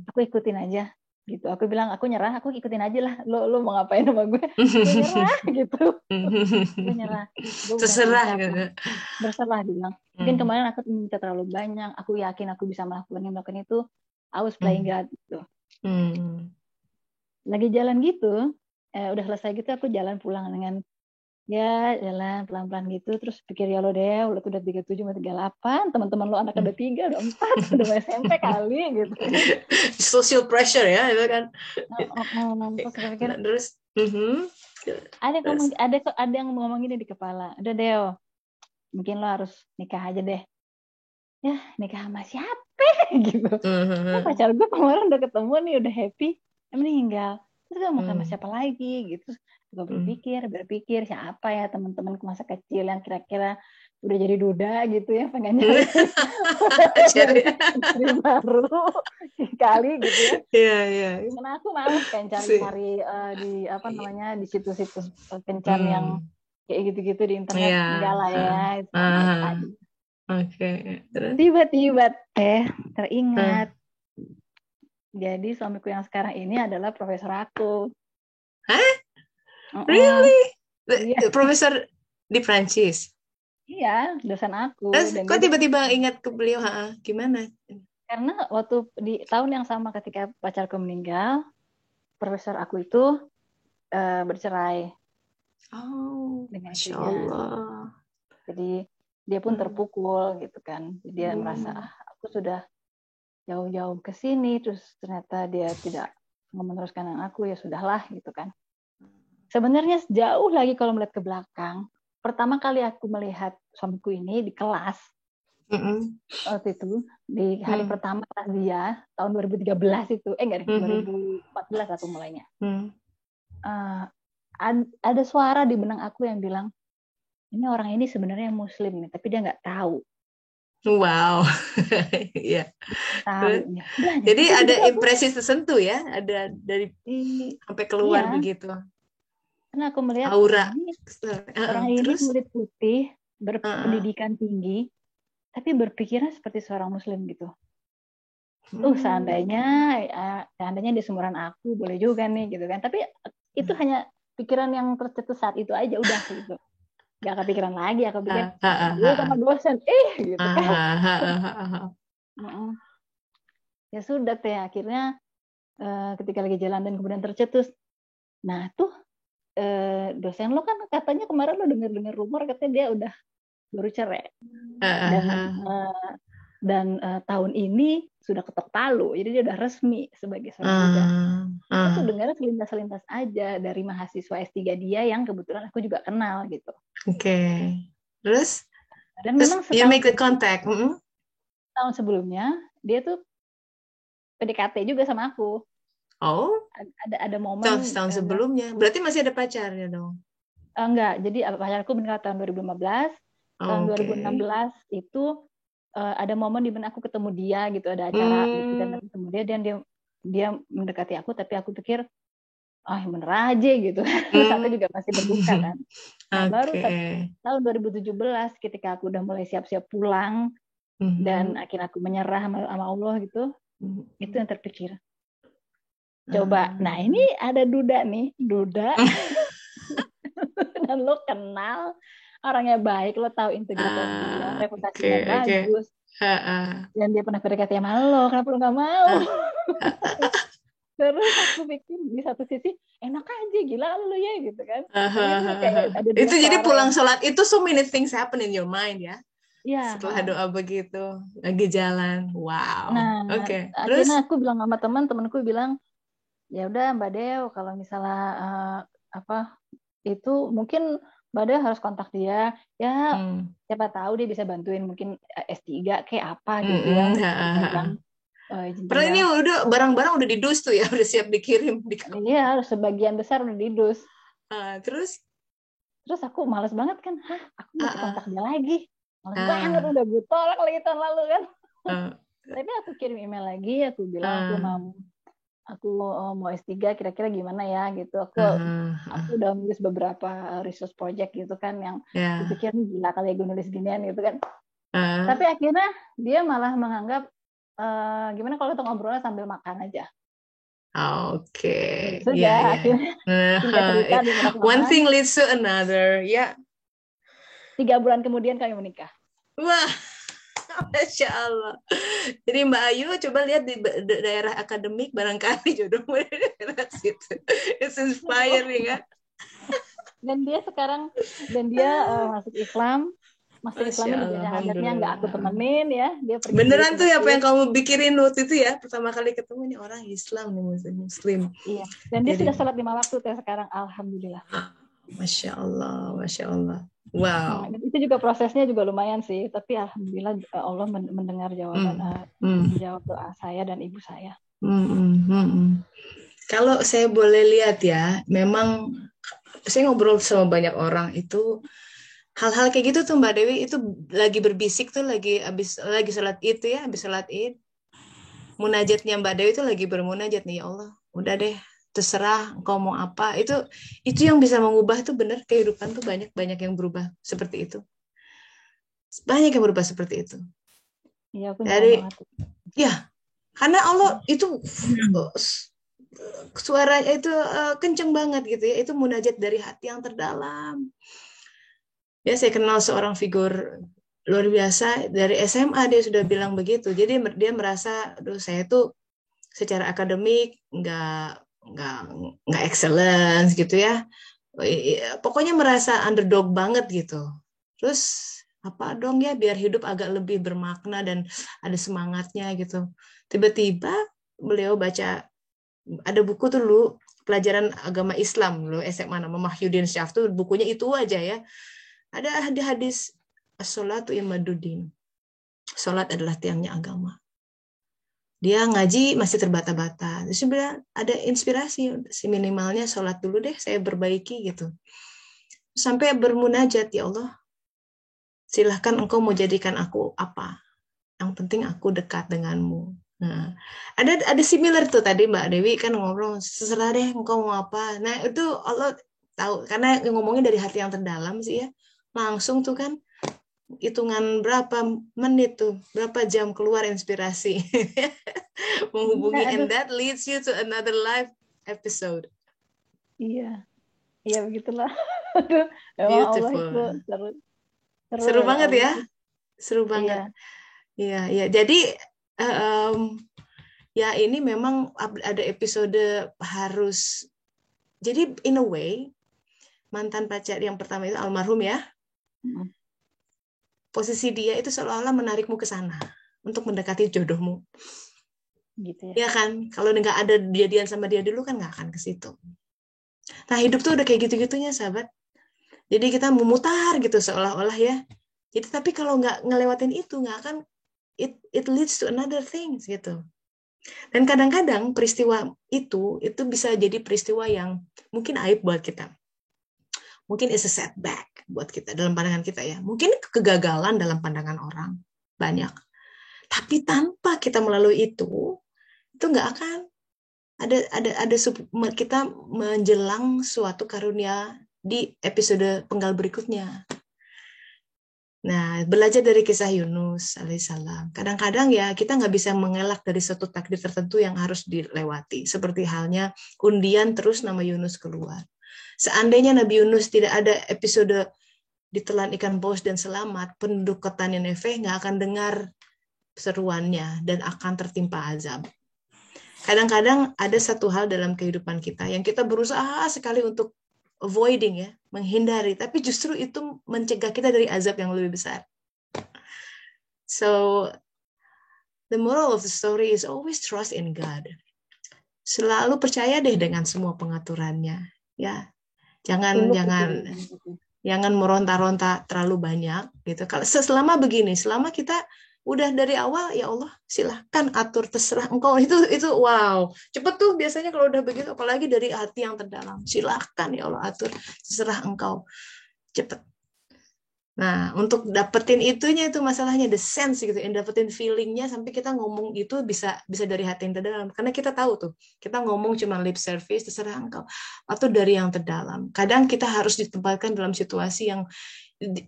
Aku ikutin aja gitu. Aku bilang aku nyerah, aku ikutin aja lah. Lo mau ngapain sama gue? Gue nyerah gitu. Gue nyerah. Terserah gitu. Berserah dibilang. Mungkin kemarin aku minta terlalu banyak. Aku yakin aku bisa melakukan itu. I was playing God gitu. Lagi jalan gitu, udah selesai gitu aku jalan pulang dengan ya jalan pelan-pelan gitu, terus pikir ya lo deh, lo tuh udah 37 mau 38, teman-teman lo anak udah 3, udah 4, udah SMP kali gitu. Social pressure ya itu kan. Terus ada yang ngomong gini di kepala, udah Deo, mungkin lo harus nikah aja deh. Ya nikah sama siapa gitu. Pacar gue kemarin udah ketemu nih, udah happy, meninggal. Terus gue mau sama siapa lagi gitu. Gue berpikir siapa ya teman-teman masa kecil yang kira-kira udah jadi duda gitu ya, pengen nyari baru kali gitu ya. Iya. Karena aku males kan cari-cari di situs-situs kencan yang kayak gitu-gitu di internet. Enggak lah ya. Tiba-tiba teringat. Jadi suamiku yang sekarang ini adalah profesor aku. Hah? Really? Profesor di Prancis? Iya, dosen aku. Terus kok tiba-tiba ingat ke beliau? Gimana? Karena waktu di tahun yang sama ketika pacarku meninggal, profesor aku itu bercerai. Dengan Masya Allah. Jadi dia pun terpukul gitu kan. Dia merasa aku sudah jauh-jauh ke sini, terus ternyata dia tidak mau meneruskan dengan aku, ya sudahlah gitu kan. Sebenarnya jauh lagi kalau melihat ke belakang, pertama kali aku melihat suamiku ini di kelas, waktu itu, di hari pertama kelas dia, tahun 2013 itu, 2014 aku mulainya. Ada suara di benak aku yang bilang, ini orang ini sebenarnya muslim nih, tapi dia nggak tahu. Wow, iya. Jadi ada impresi tersentuh ya, ada dari sampai keluar begitu. Karena aku melihat aura. Orang ini kulit putih, berpendidikan tinggi, tapi berpikiran seperti seorang muslim gitu. Seandainya di seumuran aku boleh juga nih gitu kan. Tapi itu hanya pikiran yang tercetus saat itu aja, udah gitu. Gak kepikiran lagi, aku pikir gue sama dosen gitu kan. Ya sudah Teh, akhirnya ketika lagi jalan dan kemudian tercetus. Nah tuh dosen lo kan katanya kemarin lo dengar rumor katanya dia udah baru cerai dan tahun ini sudah ketok palu, jadi dia udah resmi sebagai seorang bidan. Aku tuh dengarnya selintas-selintas aja dari mahasiswa S3 dia yang kebetulan aku juga kenal gitu. Oke. Terus? Dan memang you make the contact. Tahun sebelumnya dia tuh PDKT juga sama aku. Oh. Ada momen. Tahun sebelumnya. Berarti masih ada pacarnya dong? Enggak. Jadi pacarku meninggal tahun 2015. Tahun 2016 itu ada momen di mana aku ketemu dia gitu, ada acara gitu, dan ketemu dia dan dia mendekati aku, tapi aku pikir bener aja gitu. Terus aku juga masih berduka kan. Nah, baru tahun 2017 ketika aku udah mulai siap-siap pulang dan akhirnya aku menyerah sama Allah gitu, itu yang terpikir. Coba, nah ini ada Duda dan lo kenal, orangnya baik, lo tahu integritas dia, reputasinya bagus, dan dia pernah PDKT sama lo, kenapa lo nggak mau? Terus aku pikir di satu sisi enak aja, gila lo ya gitu kan. Itu jadi pulang sholat itu so many things happen in your mind ya. Ya. Setelah doa begitu lagi jalan, wow. Nah, akhirnya aku bilang sama temanku bilang, ya udah Mbak Dew, kalau misalnya itu mungkin Mbak Dew harus kontak dia ya, siapa tahu dia bisa bantuin mungkin S3 kayak apa gitu ya. Padahal ini udah barang-barang udah didus tuh ya, udah siap dikirim. Iya, sebagian besar udah didus. Terus aku malas banget kan, aku mesti kontak dia lagi, malas banget, udah gue tolak lagi tahun lalu kan. Tapi aku kirim email lagi, aku bilang aku mau S3 kira-kira gimana ya gitu. Aku udah nulis beberapa research project gitu kan yang aku pikir gila kali gue nulis ginian gitu kan. Tapi akhirnya dia malah menganggap gimana kalau kita ngobrolnya sambil makan aja. Oke. Sudah akhirnya one thing leads to another. 3 bulan kemudian kami menikah. Wah. Masya Allah. Jadi Mbak Ayu coba lihat di daerah akademik barangkali jodohmu di daerah situ. It's inspiring ya. Dan dia sekarang masuk Islam. Masuk Islamnya di syahadatnya nggak aku temenin ya. Dia pergi beneran tuh apa yang kamu pikirin waktu itu ya, pertama kali ketemu nih orang Islam nih, Muslim. Iya. Dan dia sudah sholat 5 waktu sekarang, alhamdulillah. Masya Allah, Masya Allah. Wow. Nah, itu juga prosesnya juga lumayan sih, tapi alhamdulillah Allah mendengar jawaban menjawab doa saya dan ibu saya. Kalau saya boleh lihat ya, memang saya ngobrol sama banyak orang itu hal-hal kayak gitu tuh Mbak Dewi itu lagi berbisik tuh lagi sholat Id tuh ya, habis sholat Id. Munajatnya Mbak Dewi itu lagi bermunajat nih, ya Allah, udah deh, terserah engkau mau apa. Itu yang bisa mengubah tuh benar kehidupan tuh banyak yang berubah seperti itu. Banyak yang berubah seperti itu. Iya, karena Allah itu suaranya itu kenceng banget gitu ya. Itu munajat dari hati yang terdalam. Ya, saya kenal seorang figur luar biasa dari SMA, dia sudah bilang begitu. Jadi dia merasa, aduh saya tuh secara akademik nggak excellence gitu ya. Pokoknya merasa underdog banget gitu. Terus apa dong ya biar hidup agak lebih bermakna dan ada semangatnya gitu. Tiba-tiba beliau baca ada buku tuh dulu pelajaran agama Islam dulu SMA nama Mahyudin Syaf tuh bukunya itu aja ya. Ada hadis as-sholatu imaduddin. Salat adalah tiangnya agama. Dia ngaji masih terbata-bata. Terus dia ada inspirasi, minimalnya sholat dulu deh, saya perbaiki gitu. Sampai bermunajat, ya Allah, silahkan engkau mau jadikan aku apa. Yang penting aku dekat denganmu. Nah, ada similar tuh tadi Mbak Dewi kan ngobrol, terserah deh engkau mau apa. Nah itu Allah tahu, karena ngomongnya dari hati yang terdalam sih ya. Langsung tuh kan hitungan berapa menit tuh, berapa jam keluar inspirasi menghubungi, and that leads you to another live episode. Iya begitulah. Beautiful. Seru banget ya, seru banget. Iya. Jadi ya ini memang ada episode harus, jadi in a way mantan pacar yang pertama itu almarhum ya, posisi dia itu seolah-olah menarikmu ke sana untuk mendekati jodohmu. Gitu Ya kan, kalau nggak ada jadian sama dia dulu kan nggak akan ke situ. Nah hidup tuh udah kayak gitu-gitunya sahabat. Jadi kita memutar gitu seolah-olah ya. Jadi tapi kalau nggak ngelewatin itu nggak akan, it leads to another things gitu. Dan kadang-kadang peristiwa itu bisa jadi peristiwa yang mungkin aib buat kita. Mungkin is a setback buat kita dalam pandangan kita ya. Mungkin kegagalan dalam pandangan orang banyak. Tapi tanpa kita melalui itu nggak akan ada kita menjelang suatu karunia di episode penggal berikutnya. Nah, belajar dari kisah Yunus alaihissalam. Kadang-kadang ya kita nggak bisa mengelak dari suatu takdir tertentu yang harus dilewati. Seperti halnya undian terus nama Yunus keluar. Seandainya Nabi Yunus tidak ada episode ditelan ikan paus dan selamat, penduduk kota Nineveh nggak akan dengar seruannya dan akan tertimpa azab. Kadang-kadang ada satu hal dalam kehidupan kita yang kita berusaha sekali untuk avoiding ya, menghindari, tapi justru itu mencegah kita dari azab yang lebih besar. So the moral of the story is always trust in God. Selalu percaya deh dengan semua pengaturannya, ya. Jangan meronta-ronta terlalu banyak gitu. Kalau selama begini, selama kita udah dari awal, ya Allah silahkan atur, terserah engkau, itu wow, cepet tuh biasanya kalau udah begitu, apalagi dari hati yang terdalam, silahkan ya Allah atur, terserah engkau, cepet. Nah untuk dapetin itunya itu masalahnya, the sense gitu, dapetin feelingnya sampai kita ngomong itu bisa dari hati yang terdalam, karena kita tahu tuh kita ngomong cuma lip service, terserah engkau, atau dari yang terdalam. Kadang kita harus ditempatkan dalam situasi yang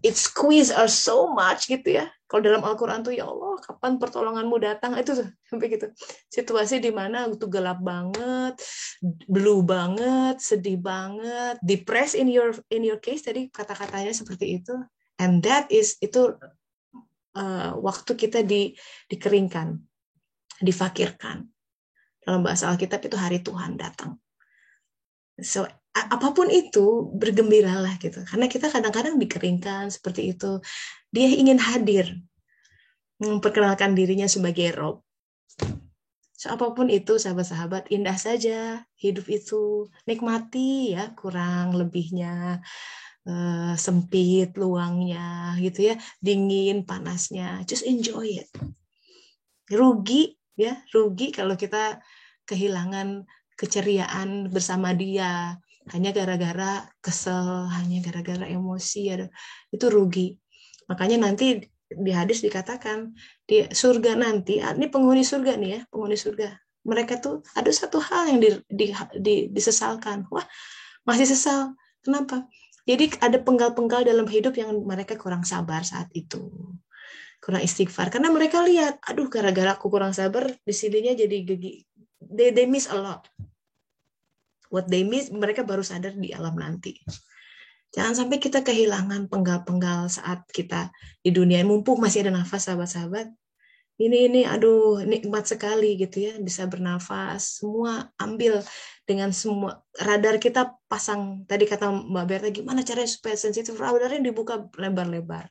it squeeze us so much gitu ya. Kalau dalam Al-Quran tuh ya Allah kapan pertolonganmu datang, itu tuh sampai gitu. Situasi di mana itu gelap banget, blue banget, sedih banget, depressed in your case tadi kata-katanya seperti itu. And that is itu waktu kita dikeringkan, difakirkan. Dalam bahasa Alkitab itu hari Tuhan datang. So apapun itu bergembiralah gitu, karena kita kadang-kadang dikeringkan seperti itu. Dia ingin hadir memperkenalkan dirinya sebagai Rob. So apapun itu sahabat-sahabat, indah saja hidup itu, nikmati ya kurang lebihnya, sempit luangnya gitu ya, dingin panasnya, just enjoy it. Rugi kalau kita kehilangan keceriaan bersama dia hanya gara-gara kesel, hanya gara-gara emosi, itu rugi. Makanya nanti di hadis dikatakan di surga nanti, ini penghuni surga nih ya, penghuni surga, mereka tuh ada satu hal yang disesalkan. Wah, masih sesal. Kenapa? Jadi ada penggal-penggal dalam hidup yang mereka kurang sabar saat itu, kurang istighfar, karena mereka lihat, aduh gara-gara aku kurang sabar di sininya jadi gigi. They miss a lot. What they miss, mereka baru sadar di alam nanti. Jangan sampai kita kehilangan penggal-penggal saat kita di dunia, mumpung masih ada nafas sahabat-sahabat. Ini aduh nikmat sekali gitu ya, bisa bernafas, semua ambil dengan semua, radar kita pasang, tadi kata Mbak Berta, gimana caranya supaya sensitif, radarnya dibuka lebar-lebar.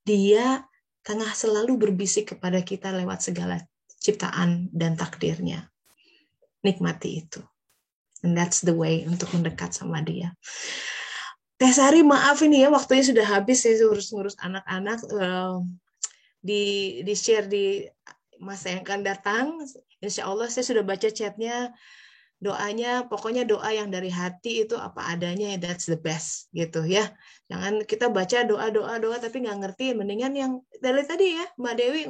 Dia tengah selalu berbisik kepada kita lewat segala ciptaan dan takdirnya. Nikmati itu. And that's the way untuk mendekat sama dia. Teh Sari, maaf ini ya, waktunya sudah habis, saya ngurus anak-anak, di share di masa yang akan datang. Insya Allah saya sudah baca chatnya, doanya, pokoknya doa yang dari hati itu apa adanya, that's the best gitu ya. Jangan kita baca doa tapi nggak ngerti, mendingan yang dari tadi ya Mbak Dewi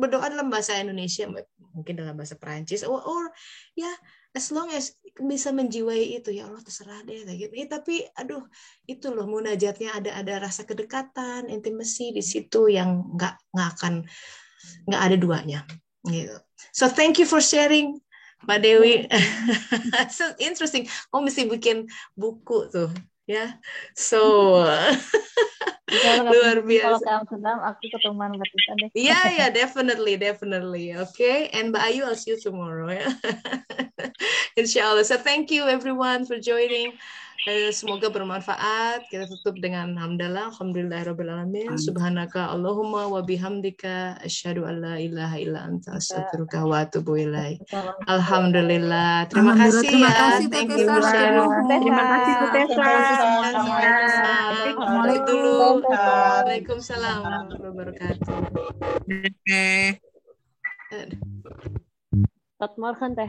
berdoa dalam bahasa Indonesia, mungkin dalam bahasa Perancis, or ya as long as bisa menjiwai itu, ya Allah terserah deh gitu. Tapi aduh itu loh munajatnya, ada rasa kedekatan, intimacy di situ yang nggak ada duanya gitu. So thank you for sharing Mbak Dewi. So interesting. Mesti bikin buku tuh ya. So Luar Kalau biasa. ke Amsterdam, aku ketemuan Mbak Tisa deh. Yeah, definitely. Okay, and Mbak Ayu, I'll see you tomorrow. Ya. Insya Allah. So thank you everyone for joining. Semoga bermanfaat. Kita tutup dengan alhamdulillahirobbilalamin. Subhanaka Allahumma wa bihamdika asyhadu an la ilaha illa anta astaghfiruka wa atubu ilaik. Alhamdulillah. Terima kasih Terima ya. kasih Thank Teh you for Tessa, sharing. Terima kasih Bu Tessa. Tutup dulu. Assalamualaikum. Waalaikumsalam warahmatullahi wabarakatuh. Teh. Morgen teh.